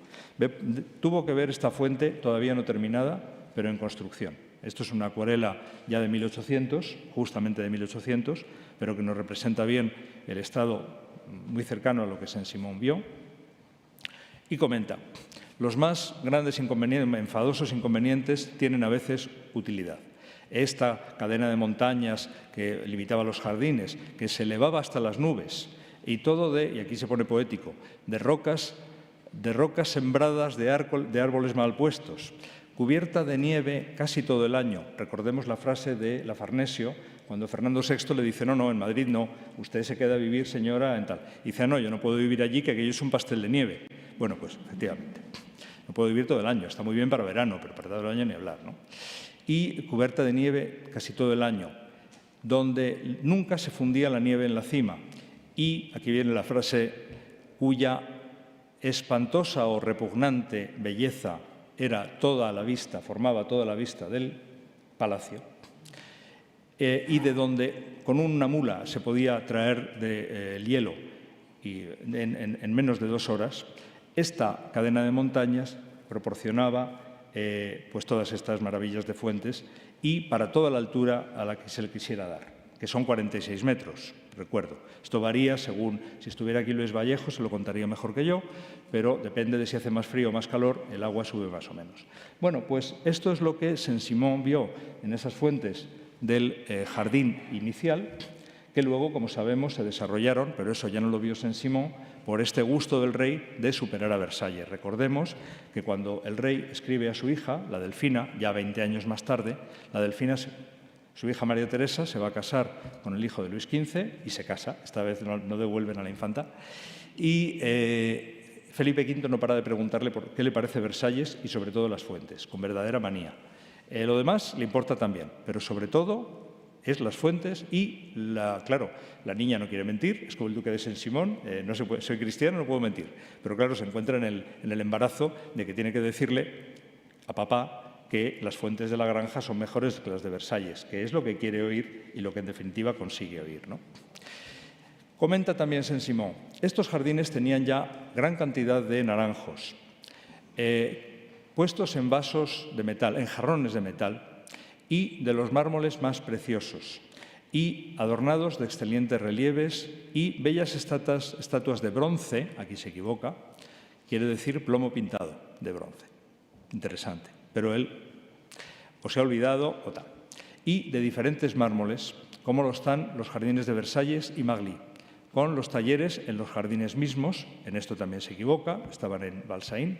Tuvo que ver esta fuente todavía no terminada, pero en construcción. Esto es una acuarela ya de 1800, justamente de 1800, pero que nos representa bien el estado muy cercano a lo que Saint-Simon vio. Y comenta, los más grandes inconvenientes, enfadosos inconvenientes, tienen a veces utilidad. Esta cadena de montañas que limitaba los jardines, que se elevaba hasta las nubes, y todo y aquí se pone poético, de rocas sembradas de árboles mal puestos, cubierta de nieve casi todo el año. Recordemos la frase de la Farnesio, cuando Fernando VI le dice, no, en Madrid no, usted se queda a vivir, señora, en tal. Y dice, no, yo no puedo vivir allí, que aquello es un pastel de nieve. Bueno, pues efectivamente, no puedo vivir todo el año, está muy bien para verano, pero para todo el año ni hablar, ¿no? Y cubierta de nieve casi todo el año, donde nunca se fundía la nieve en la cima. Y aquí viene la frase, cuya espantosa o repugnante belleza era toda la vista, formaba toda la vista del palacio, y de donde con una mula se podía traer el hielo y en menos de 2 horas, esta cadena de montañas proporcionaba pues todas estas maravillas de fuentes y para toda la altura a la que se le quisiera dar, que son 46 metros, recuerdo. Esto varía según, si estuviera aquí Luis Vallejo se lo contaría mejor que yo, pero depende de si hace más frío o más calor, el agua sube más o menos. Bueno, pues esto es lo que Saint-Simon vio en esas fuentes del jardín inicial, que luego, como sabemos, se desarrollaron, pero eso ya no lo vio Saint-Simon, por este gusto del rey de superar a Versalles. Recordemos que cuando el rey escribe a su hija, la Delfina, ya 20 años más tarde, la Delfina, su hija María Teresa, se va a casar con el hijo de Luis XV y se casa, esta vez no devuelven a la infanta, y Felipe V no para de preguntarle por qué le parece Versalles y sobre todo las fuentes, con verdadera manía. Lo demás le importa también, pero sobre todo es las fuentes y, claro, la niña no quiere mentir, es como el duque de Saint-Simon, soy cristiano, no puedo mentir, pero claro, se encuentra en el embarazo de que tiene que decirle a papá que las fuentes de la granja son mejores que las de Versalles, que es lo que quiere oír y lo que en definitiva consigue oír, ¿no? Comenta también Saint-Simon, estos jardines tenían ya gran cantidad de naranjos, puestos en vasos de metal, en jarrones de metal, y de los mármoles más preciosos, y adornados de excelentes relieves y bellas estatuas de bronce, aquí se equivoca, quiere decir plomo pintado de bronce. Interesante, pero él o se ha olvidado o tal. Y de diferentes mármoles, como lo están los jardines de Versalles y Magli, con los talleres en los jardines mismos, en esto también se equivoca, estaban en Valsaín,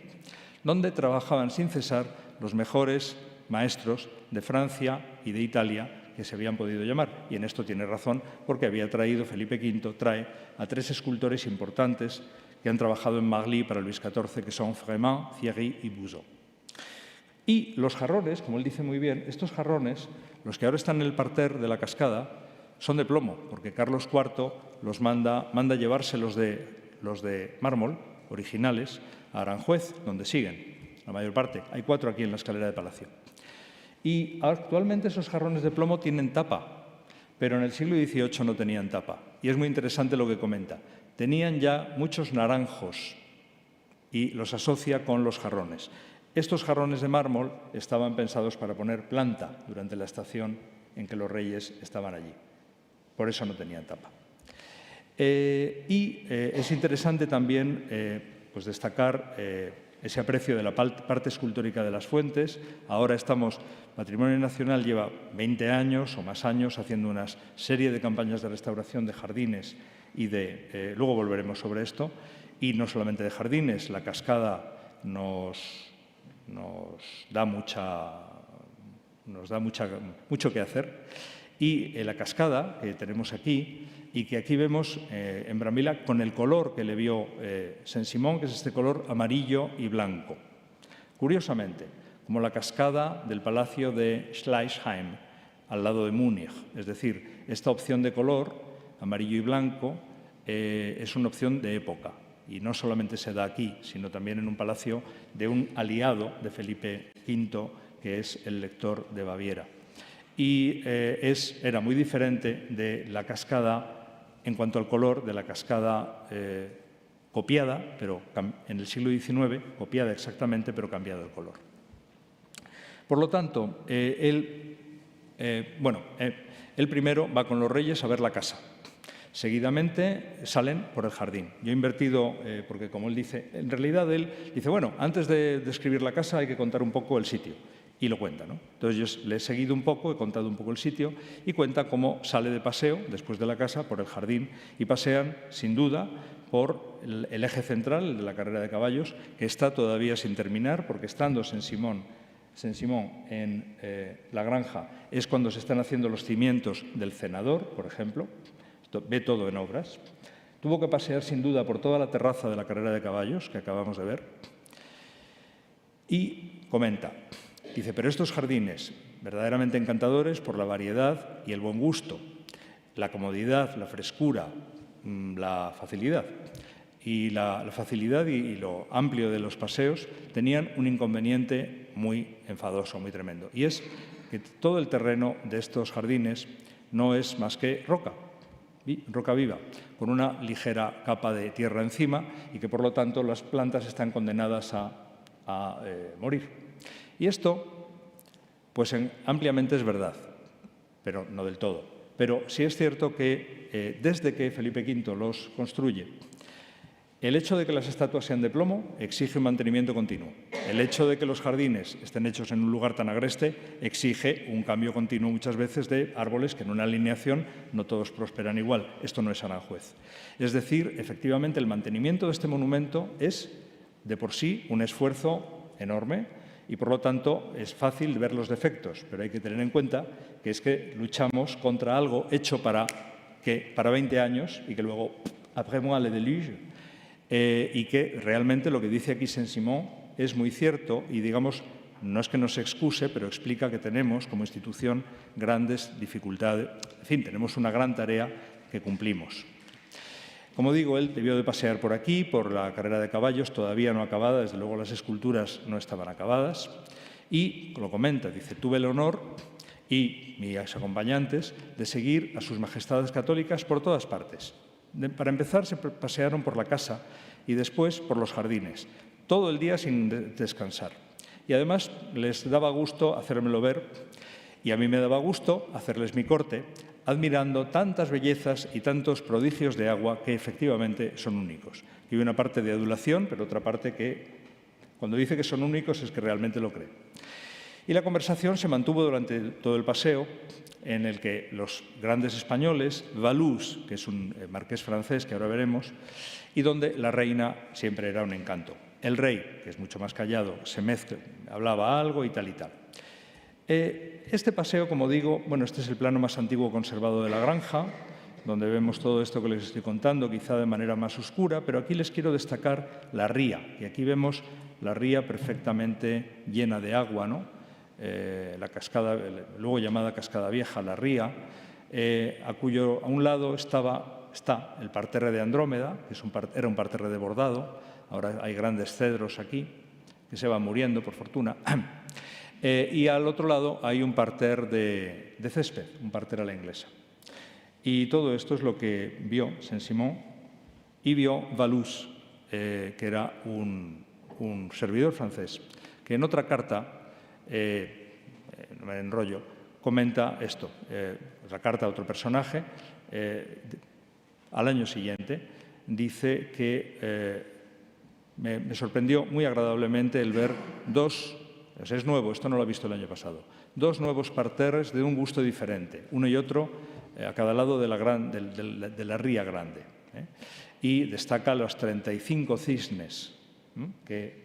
donde trabajaban sin cesar los mejores maestros de Francia y de Italia que se habían podido llamar. Y en esto tiene razón, porque había traído, Felipe V trae a 3 escultores importantes que han trabajado en Magli para Luis XIV, que son Frémin, Thierry y Buzot. Y los jarrones, como él dice muy bien, estos jarrones, los que ahora están en el parterre de la cascada, son de plomo, porque Carlos IV los manda llevarse los de mármol, originales, a Aranjuez, donde siguen, la mayor parte. Hay 4 aquí en la escalera de Palacio. Y actualmente esos jarrones de plomo tienen tapa, pero en el siglo XVIII no tenían tapa. Y es muy interesante lo que comenta. Tenían ya muchos naranjos y los asocia con los jarrones. Estos jarrones de mármol estaban pensados para poner planta durante la estación en que los reyes estaban allí. Por eso no tenían tapa. Es interesante también pues destacar ese aprecio de la parte escultórica de las fuentes. Ahora Patrimonio Nacional lleva 20 años o más años haciendo una serie de campañas de restauración de jardines y luego volveremos sobre esto, y no solamente de jardines, la cascada nos da mucho que hacer. Y la cascada que tenemos aquí y que aquí vemos en Brambilla con el color que le vio Saint-Simon, que es este color amarillo y blanco. Curiosamente, como la cascada del Palacio de Schleichheim, al lado de Múnich. Es decir, esta opción de color, amarillo y blanco, es una opción de época. Y no solamente se da aquí, sino también en un palacio de un aliado de Felipe V, que es el Lector de Baviera. Y era muy diferente de la cascada, en cuanto al color, de la cascada copiada, pero en el siglo XIX, copiada exactamente, pero cambiado el color. Por lo tanto, él primero va con los reyes a ver la casa. Seguidamente salen por el jardín. Yo he invertido, porque como él dice, en realidad él dice, bueno, antes de describir la casa hay que contar un poco el sitio. Y lo cuenta, ¿no? Entonces yo le he seguido un poco, he contado un poco el sitio y cuenta cómo sale de paseo después de la casa por el jardín y pasean, sin duda, por el eje central, el de la carrera de caballos, que está todavía sin terminar, porque estando Saint-Simon en la granja es cuando se están haciendo los cimientos del cenador, por ejemplo. Esto ve todo en obras. Tuvo que pasear, sin duda, por toda la terraza de la carrera de caballos, que acabamos de ver, y comenta. Dice, pero estos jardines, verdaderamente encantadores por la variedad y el buen gusto, la comodidad, la frescura, la facilidad. Y la facilidad y lo amplio de los paseos tenían un inconveniente muy enfadoso, muy tremendo. Y es que todo el terreno de estos jardines no es más que roca viva, con una ligera capa de tierra encima y que, por lo tanto, las plantas están condenadas a morir. Y esto, pues ampliamente es verdad, pero no del todo. Pero sí es cierto que desde que Felipe V los construye, el hecho de que las estatuas sean de plomo exige un mantenimiento continuo. El hecho de que los jardines estén hechos en un lugar tan agreste exige un cambio continuo muchas veces de árboles que en una alineación no todos prosperan igual. Esto no es Aranjuez. Es decir, efectivamente, el mantenimiento de este monumento es de por sí un esfuerzo enorme y, por lo tanto, es fácil ver los defectos, pero hay que tener en cuenta que es que luchamos contra algo hecho para 20 años y que luego, après moi le déluge, y que realmente lo que dice aquí Saint-Simon es muy cierto y, digamos, no es que nos excuse, pero explica que tenemos como institución grandes dificultades. En fin, tenemos una gran tarea que cumplimos. Como digo, él debió de pasear por aquí, por la carrera de caballos, todavía no acabada, desde luego las esculturas no estaban acabadas, y lo comenta, dice, tuve el honor y mis acompañantes de seguir a sus majestades católicas por todas partes. Para empezar, se pasearon por la casa y después por los jardines, todo el día sin descansar. Y además les daba gusto hacérmelo ver y a mí me daba gusto hacerles mi corte, admirando tantas bellezas y tantos prodigios de agua que efectivamente son únicos. Y hay una parte de adulación, pero otra parte que, cuando dice que son únicos, es que realmente lo cree. Y la conversación se mantuvo durante todo el paseo, en el que los grandes españoles, Valois, que es un marqués francés que ahora veremos, y donde la reina siempre era un encanto. El rey, que es mucho más callado, se mezcla, hablaba algo y tal y tal. Este paseo, como digo, bueno, este es el plano más antiguo conservado de la granja, donde vemos todo esto que les estoy contando, quizá de manera más oscura, pero aquí les quiero destacar la ría, y aquí vemos la ría perfectamente llena de agua, ¿no? La cascada, luego llamada Cascada Vieja, la ría, a un lado está el parterre de Andrómeda, que era un parterre de bordado, ahora hay grandes cedros aquí, que se van muriendo, por fortuna, y al otro lado hay un parterre de césped, un parterre a la inglesa. Y todo esto es lo que vio Saint-Simon y vio Valois, que era un servidor francés, que en otra carta, no me enrollo, comenta esto, la carta a otro personaje, al año siguiente, dice que me sorprendió muy agradablemente el ver es nuevo, esto no lo he visto el año pasado, dos nuevos parterres de un gusto diferente, uno y otro a cada lado de la ría grande. Y destaca los 35 cisnes que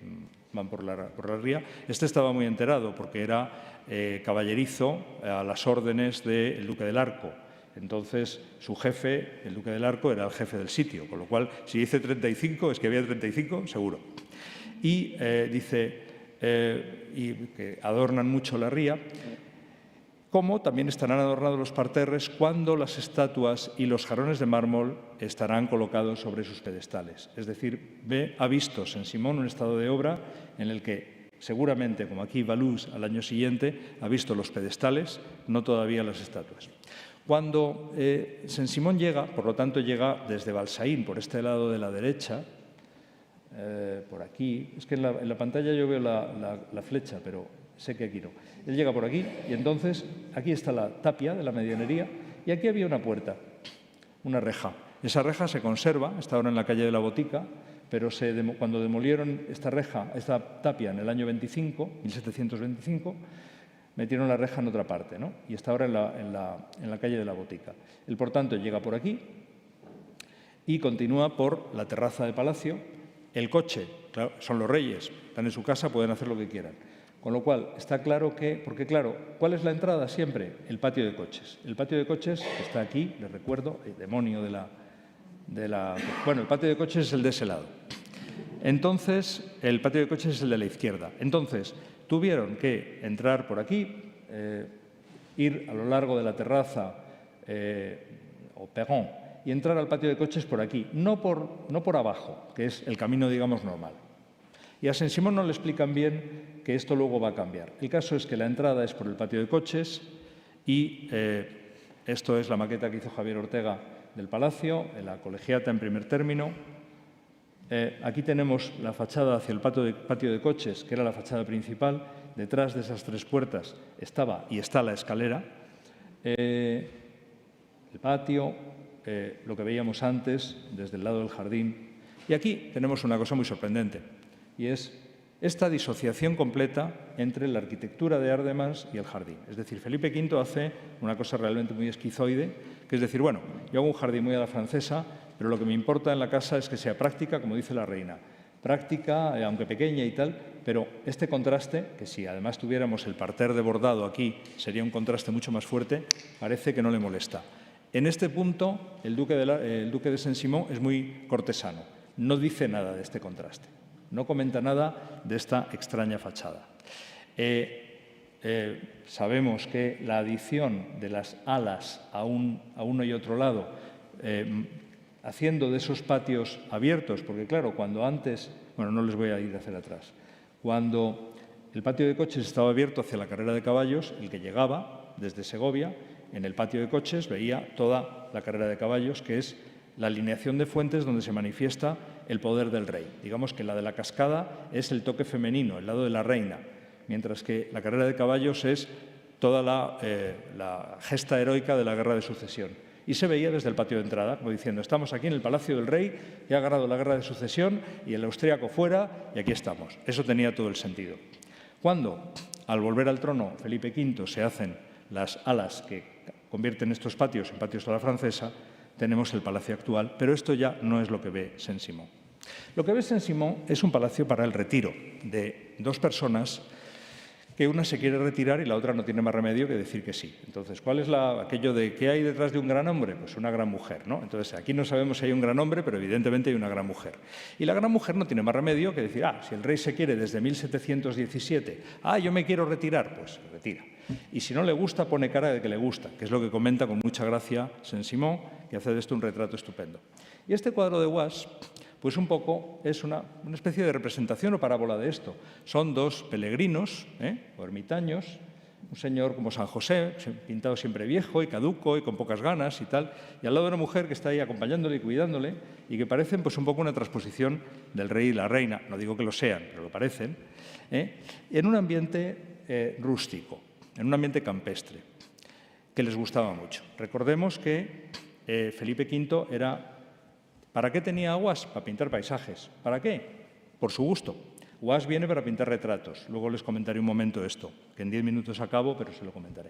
van por la ría. Este estaba muy enterado porque era caballerizo a las órdenes del duque del Arco. Entonces, su jefe, el duque del Arco, era el jefe del sitio, con lo cual, si dice 35, es que había 35, seguro. Y dice y que adornan mucho la ría, como también estarán adornados los parterres cuando las estatuas y los jarrones de mármol estarán colocados sobre sus pedestales. Es decir, ha visto Saint-Simon un estado de obra en el que seguramente, como aquí Valois al año siguiente, ha visto los pedestales, no todavía las estatuas. Cuando Saint-Simon llega, por lo tanto llega desde Balsaín, por este lado de la derecha, por aquí. Es que en la pantalla yo veo la flecha, pero sé que aquí no. Él llega por aquí y entonces aquí está la tapia de la medianería y aquí había una puerta, una reja. Esa reja se conserva, está ahora en la calle de la Botica, pero cuando demolieron esta tapia en el año 1725, metieron la reja en otra parte, ¿no? Y está ahora en la calle de la Botica. Él, por tanto, llega por aquí y continúa por la terraza del palacio. El coche, claro, son los reyes, están en su casa, pueden hacer lo que quieran. Con lo cual, está claro que, porque claro, ¿cuál es la entrada siempre? El patio de coches. El patio de coches está aquí, les recuerdo, el demonio bueno, el patio de coches es el de ese lado. Entonces, el patio de coches es el de la izquierda. Entonces, tuvieron que entrar por aquí, ir a lo largo de la terraza o perron y entrar al patio de coches por aquí, no por abajo, que es el camino, digamos, normal. Y a Saint-Simon no le explican bien que esto luego va a cambiar. El caso es que la entrada es por el patio de coches y esto es la maqueta que hizo Javier Ortega del Palacio, en la colegiata en primer término. Aquí tenemos la fachada hacia el patio de coches, que era la fachada principal. Detrás de esas tres puertas estaba y está la escalera. El patio, lo que veíamos antes, desde el lado del jardín. Y aquí tenemos una cosa muy sorprendente, y es esta disociación completa entre la arquitectura de Ardemans y el jardín. Es decir, Felipe V hace una cosa realmente muy esquizoide, que es decir, bueno, yo hago un jardín muy a la francesa, pero lo que me importa en la casa es que sea práctica, como dice la reina. Práctica, aunque pequeña y tal, pero este contraste, que si además tuviéramos el parterre de bordado aquí, sería un contraste mucho más fuerte, parece que no le molesta. En este punto, el duque de Saint-Simon es muy cortesano, no dice nada de este contraste. No comenta nada de esta extraña fachada. Sabemos que la adición de las alas a uno y otro lado, haciendo de esos patios abiertos, porque claro, cuando antes, bueno, no les voy a ir hacia atrás, cuando el patio de coches estaba abierto hacia la carrera de caballos, el que llegaba desde Segovia, en el patio de coches veía toda la carrera de caballos, que es la alineación de fuentes donde se manifiesta el poder del rey. Digamos que la de la cascada es el toque femenino, el lado de la reina, mientras que la carrera de caballos es toda la gesta heroica de la guerra de sucesión. Y se veía desde el patio de entrada, como diciendo, estamos aquí en el Palacio del Rey, ya ha ganado la guerra de sucesión y el austríaco fuera, y aquí estamos. Eso tenía todo el sentido. Cuando, al volver al trono, Felipe V se hacen las alas que convierten estos patios en patios a la francesa, tenemos el palacio actual, pero esto ya no es lo que ve Saint-Simon. Lo que ve Saint-Simon es un palacio para el retiro de dos personas que una se quiere retirar y la otra no tiene más remedio que decir que sí. Entonces, ¿cuál es aquello de qué hay detrás de un gran hombre? Pues una gran mujer, ¿no? Entonces, aquí no sabemos si hay un gran hombre, pero evidentemente hay una gran mujer. Y la gran mujer no tiene más remedio que decir, si el rey se quiere desde 1717, yo me quiero retirar, pues se retira. Y si no le gusta, pone cara de que le gusta, que es lo que comenta con mucha gracia Saint-Simon, que hace de esto un retrato estupendo. Y este cuadro de Guas, pues un poco es una especie de representación o parábola de esto. Son dos peregrinos, o ermitaños, un señor como San José, pintado siempre viejo y caduco y con pocas ganas y tal, y al lado de una mujer que está ahí acompañándole y cuidándole, y que parecen pues un poco una transposición del rey y la reina, no digo que lo sean, pero lo parecen, en un ambiente rústico, en un ambiente campestre, que les gustaba mucho. Recordemos que Felipe V era... ¿Para qué tenía a Guas? Para pintar paisajes. ¿Para qué? Por su gusto. Guas viene para pintar retratos. Luego les comentaré un momento esto, que en 10 minutos acabo, pero se lo comentaré.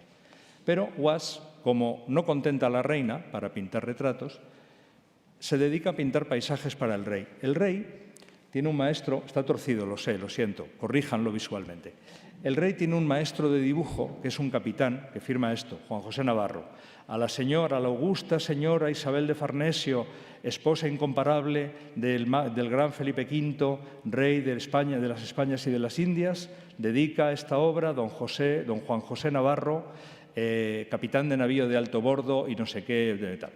Pero Guas, como no contenta a la reina para pintar retratos, se dedica a pintar paisajes para el rey. El rey tiene un maestro, está torcido, lo sé, lo siento, corríjanlo visualmente. El rey tiene un maestro de dibujo, que es un capitán, que firma esto, Juan José Navarro. A la augusta señora Isabel de Farnesio, esposa incomparable del gran Felipe V, rey de España, de las Españas y de las Indias, dedica esta obra don Juan José Navarro, capitán de navío de alto bordo y no sé qué de tal.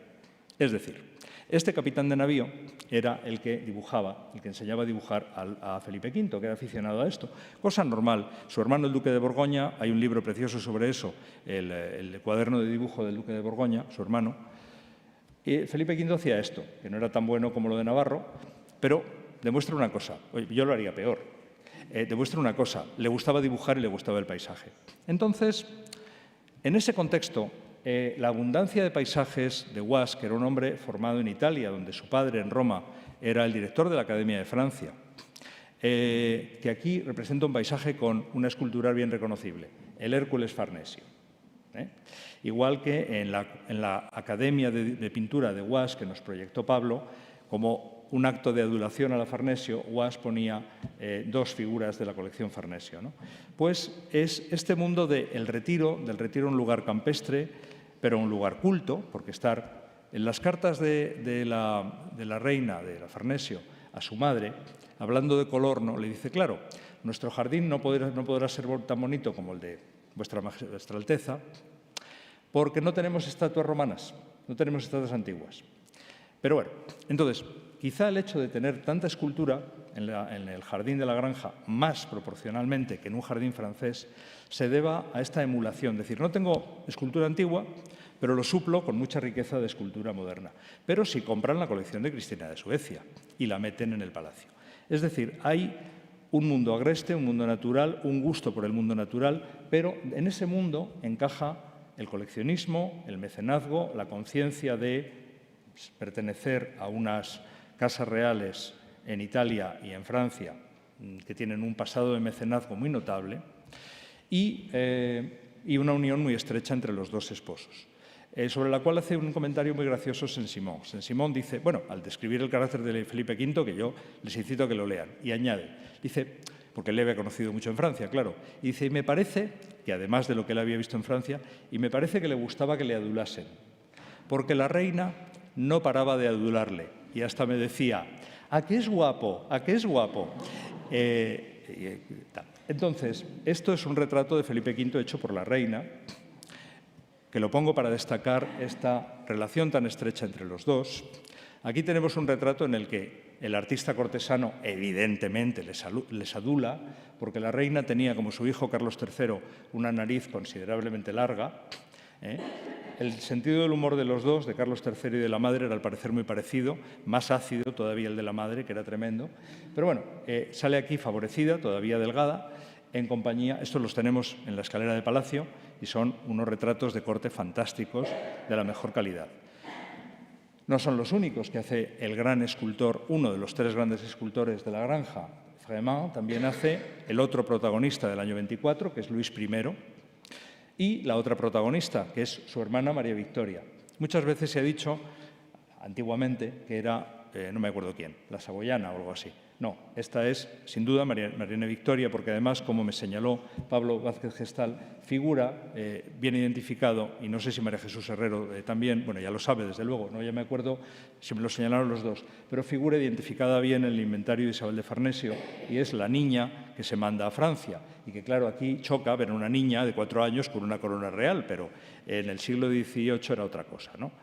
Es decir, este capitán de navío era el que dibujaba, el que enseñaba a dibujar a Felipe V, que era aficionado a esto. Cosa normal. Su hermano, el duque de Borgoña, hay un libro precioso sobre eso, el cuaderno de dibujo del duque de Borgoña, su hermano. Y Felipe V hacía esto, que no era tan bueno como lo de Navarro, pero demuestra una cosa. Oye, yo lo haría peor. Demuestra una cosa. Le gustaba dibujar y le gustaba el paisaje. Entonces, en ese contexto, la abundancia de paisajes de Guas, que era un hombre formado en Italia, donde su padre en Roma era el director de la Academia de Francia, que aquí representa un paisaje con una escultura bien reconocible, el Hércules Farnesio. Igual que en la Academia de Pintura de Guas, que nos proyectó Pablo, como un acto de adulación a la Farnesio, Guas ponía dos figuras de la colección Farnesio, ¿no? Pues es este mundo del retiro un lugar campestre, pero un lugar culto, porque estar en las cartas de la reina, de la Farnesio, a su madre, hablando de color, ¿no? Le dice, claro, nuestro jardín no podrá ser tan bonito como el de vuestra Alteza, porque no tenemos estatuas romanas, no tenemos estatuas antiguas. Pero bueno, entonces, quizá el hecho de tener tanta escultura en el jardín de la granja, más proporcionalmente que en un jardín francés, se deba a esta emulación. Es decir, no tengo escultura antigua, pero lo suplo con mucha riqueza de escultura moderna. Pero si compran la colección de Cristina de Suecia y la meten en el palacio. Es decir, hay un mundo agreste, un mundo natural, un gusto por el mundo natural, pero en ese mundo encaja el coleccionismo, el mecenazgo, la conciencia de pertenecer a unas casas reales en Italia y en Francia que tienen un pasado de mecenazgo muy notable y una unión muy estrecha entre los dos esposos, sobre la cual hace un comentario muy gracioso Saint-Simon. Saint-Simon dice, bueno, al describir el carácter de Felipe V, que yo les incito a que lo lean, y añade, dice, porque él le había conocido mucho en Francia, claro, y dice, y me parece, que además de lo que él había visto en Francia, y me parece que le gustaba que le adulasen, porque la reina no paraba de adularle, y hasta me decía, ¿a qué es guapo? ¿A qué es guapo? Entonces, esto es un retrato de Felipe V hecho por la reina, que lo pongo para destacar esta relación tan estrecha entre los dos. Aquí tenemos un retrato en el que el artista cortesano evidentemente les adula, porque la reina tenía, como su hijo Carlos III, una nariz considerablemente larga. El sentido del humor de los dos, de Carlos III y de la madre, era al parecer muy parecido, más ácido todavía el de la madre, que era tremendo. Pero bueno, sale aquí favorecida, todavía delgada, en compañía, estos los tenemos en la escalera de Palacio y son unos retratos de corte fantásticos, de la mejor calidad. No son los únicos que hace el gran escultor, uno de los tres grandes escultores de la granja, Frémaux, también hace el otro protagonista del año 24, que es Luis I, y la otra protagonista, que es su hermana María Victoria. Muchas veces se ha dicho, antiguamente, que era, no me acuerdo quién, la Saboyana o algo así. No, esta es, sin duda, Mariana Victoria, porque además, como me señaló Pablo Vázquez Gestal, figura bien identificado, y no sé si María Jesús Herrero también, bueno, ya lo sabe, desde luego, no ya me acuerdo si me lo señalaron los dos, pero figura identificada bien en el inventario de Isabel de Farnesio, y es la niña que se manda a Francia, y que, claro, aquí choca ver a una niña de 4 años con una corona real, pero en el siglo XVIII era otra cosa, ¿no?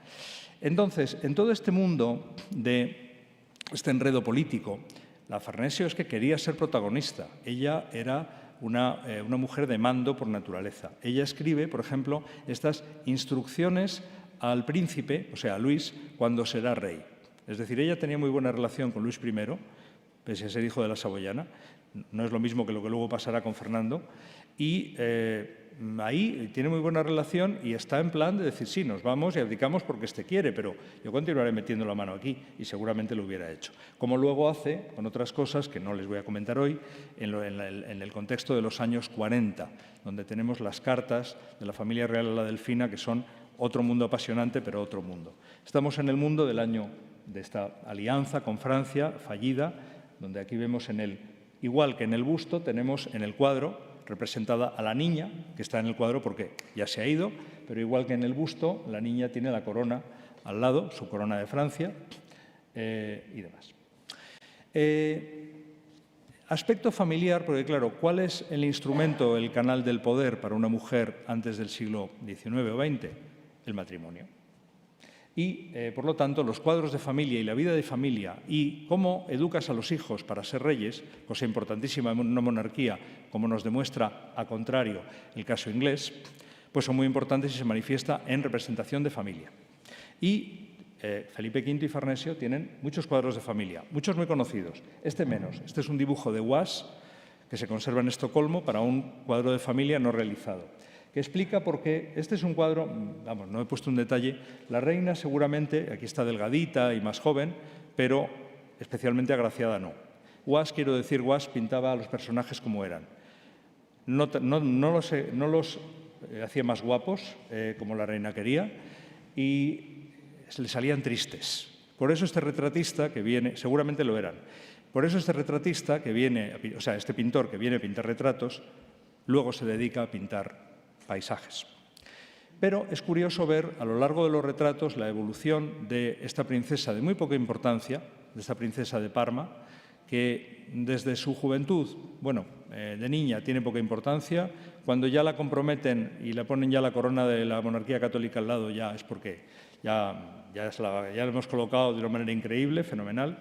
Entonces, en todo este mundo de este enredo político, la Farnesio es que quería ser protagonista. Ella era una mujer de mando por naturaleza. Ella escribe, por ejemplo, estas instrucciones al príncipe, o sea, a Luis, cuando será rey. Es decir, ella tenía muy buena relación con Luis I, pese a ser hijo de la Saboyana. No es lo mismo que lo que luego pasará con Fernando. Y ahí tiene muy buena relación y está en plan de decir, sí, nos vamos y abdicamos porque este quiere, pero yo continuaré metiendo la mano aquí y seguramente lo hubiera hecho. Como luego hace con otras cosas que no les voy a comentar hoy, en el contexto de los años 40, donde tenemos las cartas de la familia real a la Delfina, que son otro mundo apasionante, pero otro mundo. Estamos en el mundo del año de esta alianza con Francia, fallida, donde aquí vemos igual que en el busto, tenemos en el cuadro representada a la niña, que está en el cuadro porque ya se ha ido, pero igual que en el busto, la niña tiene la corona al lado, su corona de Francia y demás. Aspecto familiar, porque claro, ¿cuál es el instrumento, el canal del poder para una mujer antes del siglo XIX o XX? El matrimonio. Y, por lo tanto, los cuadros de familia y la vida de familia y cómo educas a los hijos para ser reyes, cosa importantísima en una monarquía, como nos demuestra, a contrario, el caso inglés, pues son muy importantes y se manifiesta en representación de familia. Y Felipe V y Farnesio tienen muchos cuadros de familia, muchos muy conocidos, este menos. Este es un dibujo de Was que se conserva en Estocolmo para un cuadro de familia no realizado, que explica por qué este es un cuadro, vamos, no he puesto un detalle, la reina seguramente, aquí está delgadita y más joven, pero especialmente agraciada no. Was, quiero decir, Was pintaba a los personajes como eran. No los hacía más guapos, como la reina quería, y le salían tristes. Por eso este retratista que viene, seguramente lo eran, por eso este retratista que viene, o sea, este pintor que viene a pintar retratos, luego se dedica a pintar paisajes. Pero es curioso ver a lo largo de los retratos la evolución de esta princesa de muy poca importancia, de esta princesa de Parma, que desde su juventud, bueno, de niña tiene poca importancia, cuando ya la comprometen y le ponen ya la corona de la monarquía católica al lado, ya es porque ya la hemos colocado de una manera increíble, fenomenal.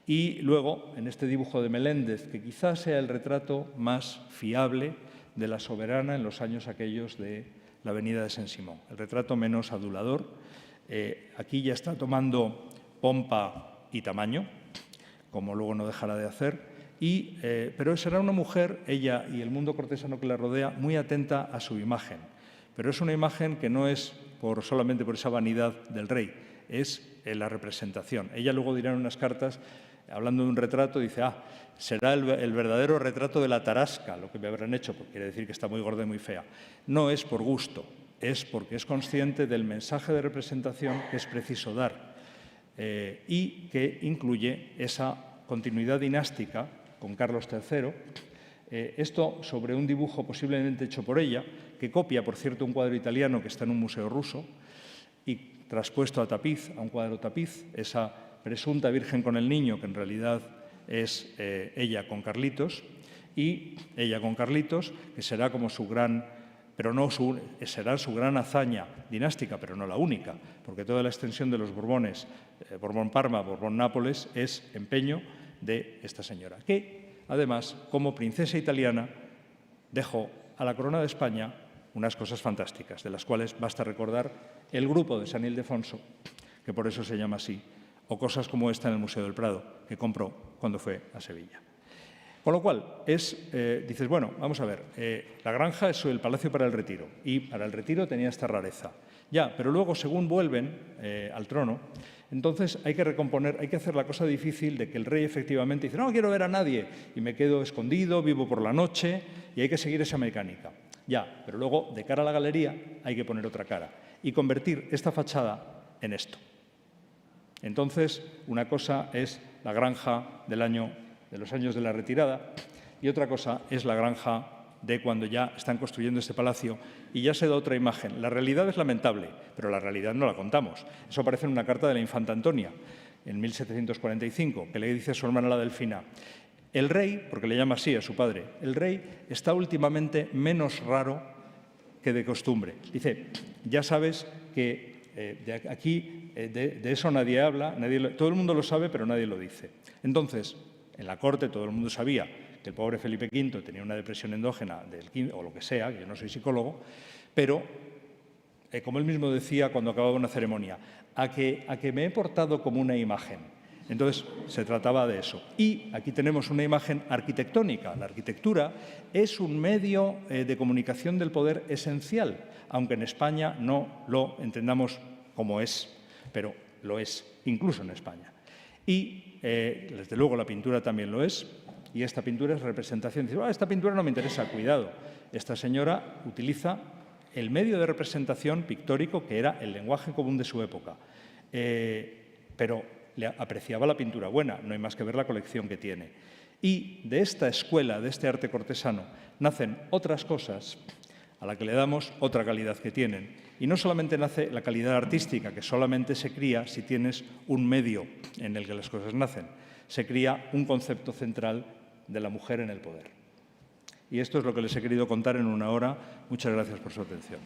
Y luego, en este dibujo de Meléndez, que quizás sea el retrato más fiable de la soberana en los años aquellos de la avenida de Saint-Simon, el retrato menos adulador. Aquí ya está tomando pompa y tamaño, como luego no dejará de hacer, pero será una mujer, ella y el mundo cortesano que la rodea, muy atenta a su imagen. Pero es una imagen que no es solamente por esa vanidad del rey, es la representación. Ella luego dirá en unas cartas, hablando de un retrato, dice, será el verdadero retrato de la tarasca, lo que me habrán hecho, porque quiere decir que está muy gorda y muy fea. No es por gusto, es porque es consciente del mensaje de representación que es preciso dar y que incluye esa continuidad dinástica con Carlos III. Esto sobre un dibujo posiblemente hecho por ella, que copia, por cierto, un cuadro italiano que está en un museo ruso y traspuesto a tapiz, a un cuadro tapiz, esa presunta Virgen con el Niño, que en realidad es ella con Carlitos, y ella con Carlitos, que será como su gran, pero no será su gran hazaña dinástica, pero no la única, porque toda la extensión de los Borbones, Borbón-Parma, Borbón-Nápoles, es empeño de esta señora, que además, como princesa italiana, dejó a la corona de España unas cosas fantásticas, de las cuales basta recordar el grupo de San Ildefonso, que por eso se llama así, o cosas como esta en el Museo del Prado, que compró cuando fue a Sevilla. Con lo cual, dices, bueno, vamos a ver, la granja es el palacio para el retiro, y para el retiro tenía esta rareza. Ya, pero luego, según vuelven al trono, entonces hay que recomponer, hay que hacer la cosa difícil de que el rey efectivamente dice, no quiero ver a nadie, y me quedo escondido, vivo por la noche, y hay que seguir esa mecánica. Ya, pero luego, de cara a la galería, hay que poner otra cara, y convertir esta fachada en esto. Entonces, una cosa es la granja de los años de la retirada y otra cosa es la granja de cuando ya están construyendo este palacio y ya se da otra imagen. La realidad es lamentable, pero la realidad no la contamos. Eso aparece en una carta de la infanta Antonia, en 1745, que le dice a su hermana la Delfina, el rey, porque le llama así a su padre, el rey está últimamente menos raro que de costumbre. Dice, ya sabes que de eso nadie habla, todo el mundo lo sabe, pero nadie lo dice. Entonces, en la corte todo el mundo sabía que el pobre Felipe V tenía una depresión endógena o lo que sea, que yo no soy psicólogo, pero, como él mismo decía cuando acababa una ceremonia, a que me he portado como una imagen. Entonces, se trataba de eso. Y aquí tenemos una imagen arquitectónica. La arquitectura es un medio de comunicación del poder esencial, aunque en España no lo entendamos como es, pero lo es, incluso en España. Y, desde luego, la pintura también lo es, y esta pintura es representación. Dice, esta pintura no me interesa, cuidado. Esta señora utiliza el medio de representación pictórico que era el lenguaje común de su época, pero le apreciaba la pintura buena, no hay más que ver la colección que tiene. Y de esta escuela, de este arte cortesano, nacen otras cosas a la que le damos otra calidad que tienen. Y no solamente nace la calidad artística, que solamente se cría si tienes un medio en el que las cosas nacen. Se cría un concepto central de la mujer en el poder. Y esto es lo que les he querido contar en una hora. Muchas gracias por su atención.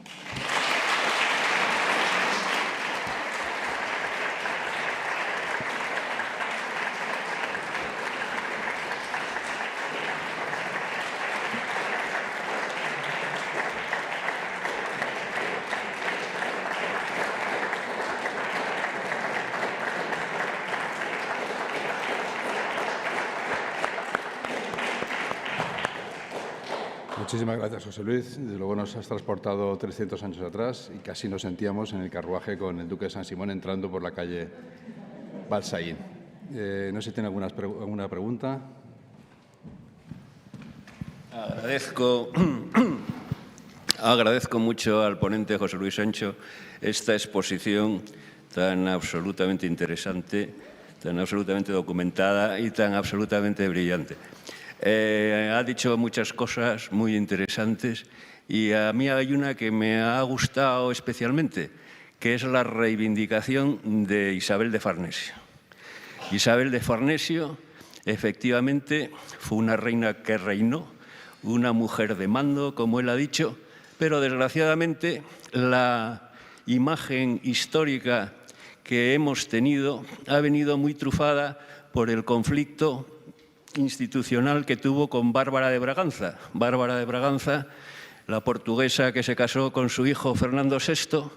Muchísimas gracias, José Luis. Desde luego nos has transportado 300 años atrás y casi nos sentíamos en el carruaje con el duque de San Simón entrando por la calle Balsaín. No sé si tiene alguna pregunta. Agradezco mucho al ponente José Luis Sancho esta exposición tan absolutamente interesante, tan absolutamente documentada y tan absolutamente brillante. Ha dicho muchas cosas muy interesantes y a mí hay una que me ha gustado especialmente, que es la reivindicación de Isabel de Farnesio. Isabel de Farnesio, efectivamente, fue una reina que reinó, una mujer de mando, como él ha dicho, pero desgraciadamente la imagen histórica que hemos tenido ha venido muy trufada por el conflicto institucional que tuvo con Bárbara de Braganza. Bárbara de Braganza, la portuguesa que se casó con su hijo Fernando VI,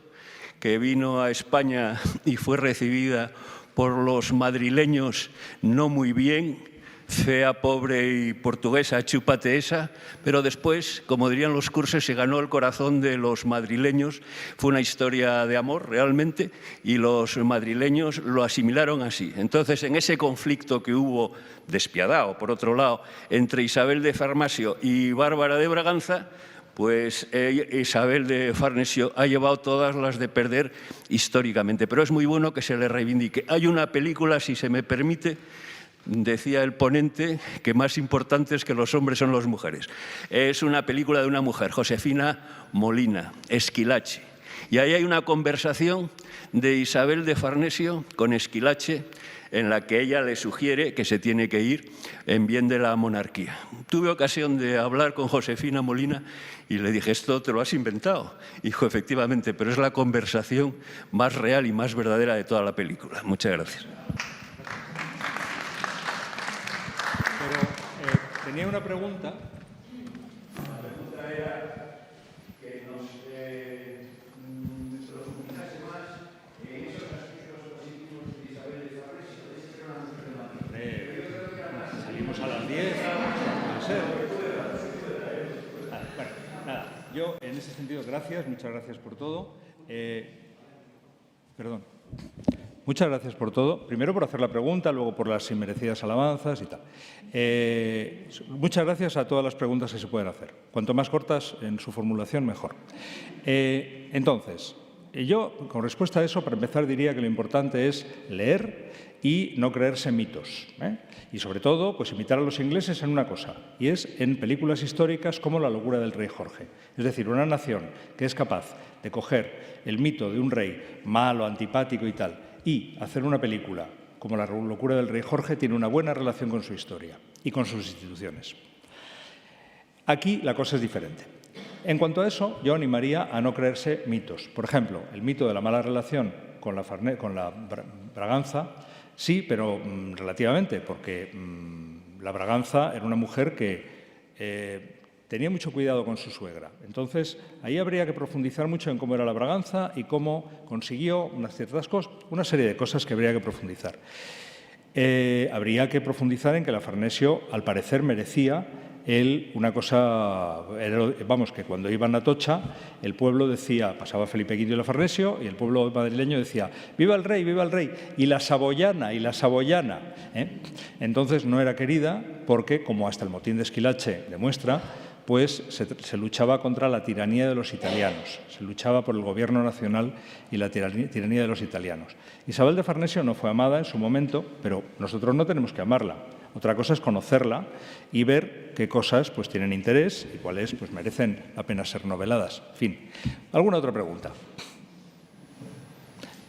que vino a España y fue recibida por los madrileños no muy bien, fea, pobre y portuguesa, chúpate esa, pero después, como dirían los cursos, se ganó el corazón de los madrileños. Fue una historia de amor, realmente, y los madrileños lo asimilaron así. Entonces, en ese conflicto que hubo, despiadado, por otro lado, entre Isabel de Farnesio y Bárbara de Braganza, pues Isabel de Farnesio ha llevado todas las de perder históricamente. Pero es muy bueno que se le reivindique. Hay una película, si se me permite, decía el ponente, que más importantes que los hombres son las mujeres. Es una película de una mujer, Josefina Molina, Esquilache. Y ahí hay una conversación de Isabel de Farnesio con Esquilache, en la que ella le sugiere que se tiene que ir en bien de la monarquía. Tuve ocasión de hablar con Josefina Molina y le dije, esto te lo has inventado. Dijo, efectivamente, pero es la conversación más real y más verdadera de toda la película. Muchas gracias. Tenía una pregunta. La pregunta era que nos profundizase más en esos aspectos positivos de Isabel de Farnesio. Salimos a las 10. Puede ser. Bueno, nada. Yo, en ese sentido, gracias. Muchas gracias por todo. Perdón. Muchas gracias por todo. Primero por hacer la pregunta, luego por las inmerecidas alabanzas y tal. Muchas gracias a todas las preguntas que se pueden hacer. Cuanto más cortas en su formulación, mejor. Entonces, yo, con respuesta a eso, para empezar, diría que lo importante es leer y no creerse mitos. Y, sobre todo, pues imitar a los ingleses en una cosa, y es en películas históricas como La locura del rey Jorge. Es decir, una nación que es capaz de coger el mito de un rey malo, antipático y tal, y hacer una película como La locura del rey Jorge tiene una buena relación con su historia y con sus instituciones. Aquí la cosa es diferente. En cuanto a eso, yo animaría a no creerse mitos. Por ejemplo, el mito de la mala relación con la Braganza, sí, pero relativamente, porque la Braganza era una mujer que tenía mucho cuidado con su suegra. Entonces, ahí habría que profundizar mucho en cómo era la Braganza y cómo consiguió unas ciertas cosas, una serie de cosas que habría que profundizar. Habría que profundizar en que la Farnesio, al parecer, merecía una cosa, vamos, que cuando iban a Atocha, el pueblo decía, pasaba Felipe V y la Farnesio, y el pueblo madrileño decía, ¡viva el rey, y la saboyana, y la saboyana! Entonces no era querida porque, como hasta el motín de Esquilache demuestra, pues se luchaba contra la tiranía de los italianos, se luchaba por el gobierno nacional y la tiranía de los italianos. Isabel de Farnesio no fue amada en su momento, pero nosotros no tenemos que amarla. Otra cosa es conocerla y ver qué cosas pues tienen interés y cuáles pues merecen la pena ser noveladas. En fin, ¿alguna otra pregunta?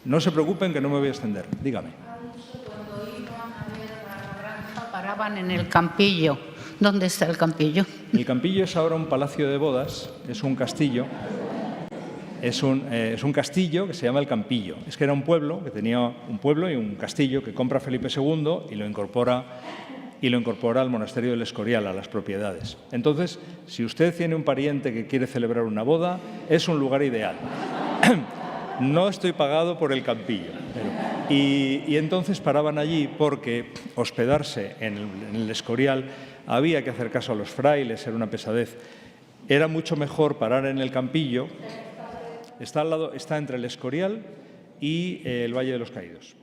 No se preocupen que no me voy a extender. Dígame. Cuando iban a ver la granja paraban en el Campillo. ¿Dónde está el Campillo? El Campillo es ahora un palacio de bodas, es un castillo. Es un castillo que se llama el Campillo. Es que era un pueblo, que tenía un pueblo y un castillo que compra Felipe II y lo incorpora al monasterio del Escorial, a las propiedades. Entonces, si usted tiene un pariente que quiere celebrar una boda, es un lugar ideal. No estoy pagado por el Campillo. Y entonces paraban allí porque hospedarse en el Escorial había que hacer caso a los frailes, era una pesadez. era mucho mejor parar en el Campillo. Está al lado, está entre el Escorial y el Valle de los Caídos.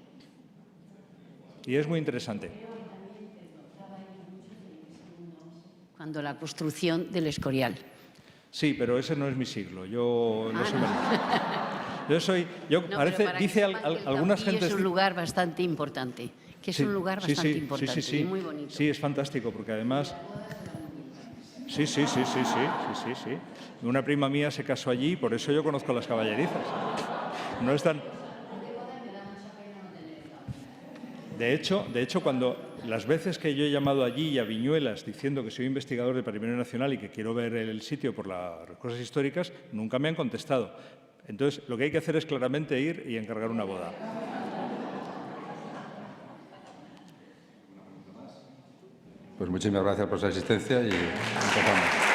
Y es muy interesante. Cuando la construcción del Escorial. Sí, pero ese no es mi siglo. Yo no soy menos. Yo No, parece, pero para que dice sepan que el algunas Campillo gentes. es un lugar bastante importante, que es un lugar bastante importante y muy bonito. Sí, es fantástico, porque además. Sí. Una prima mía se casó allí, por eso yo conozco las caballerizas. No están. De hecho, cuando las veces que yo he llamado allí y a Viñuelas diciendo que soy investigador de Patrimonio Nacional y que quiero ver el sitio por las cosas históricas, nunca me han contestado. Entonces, lo que hay que hacer es claramente ir y encargar una boda. Pues muchísimas gracias por su asistencia y empezamos.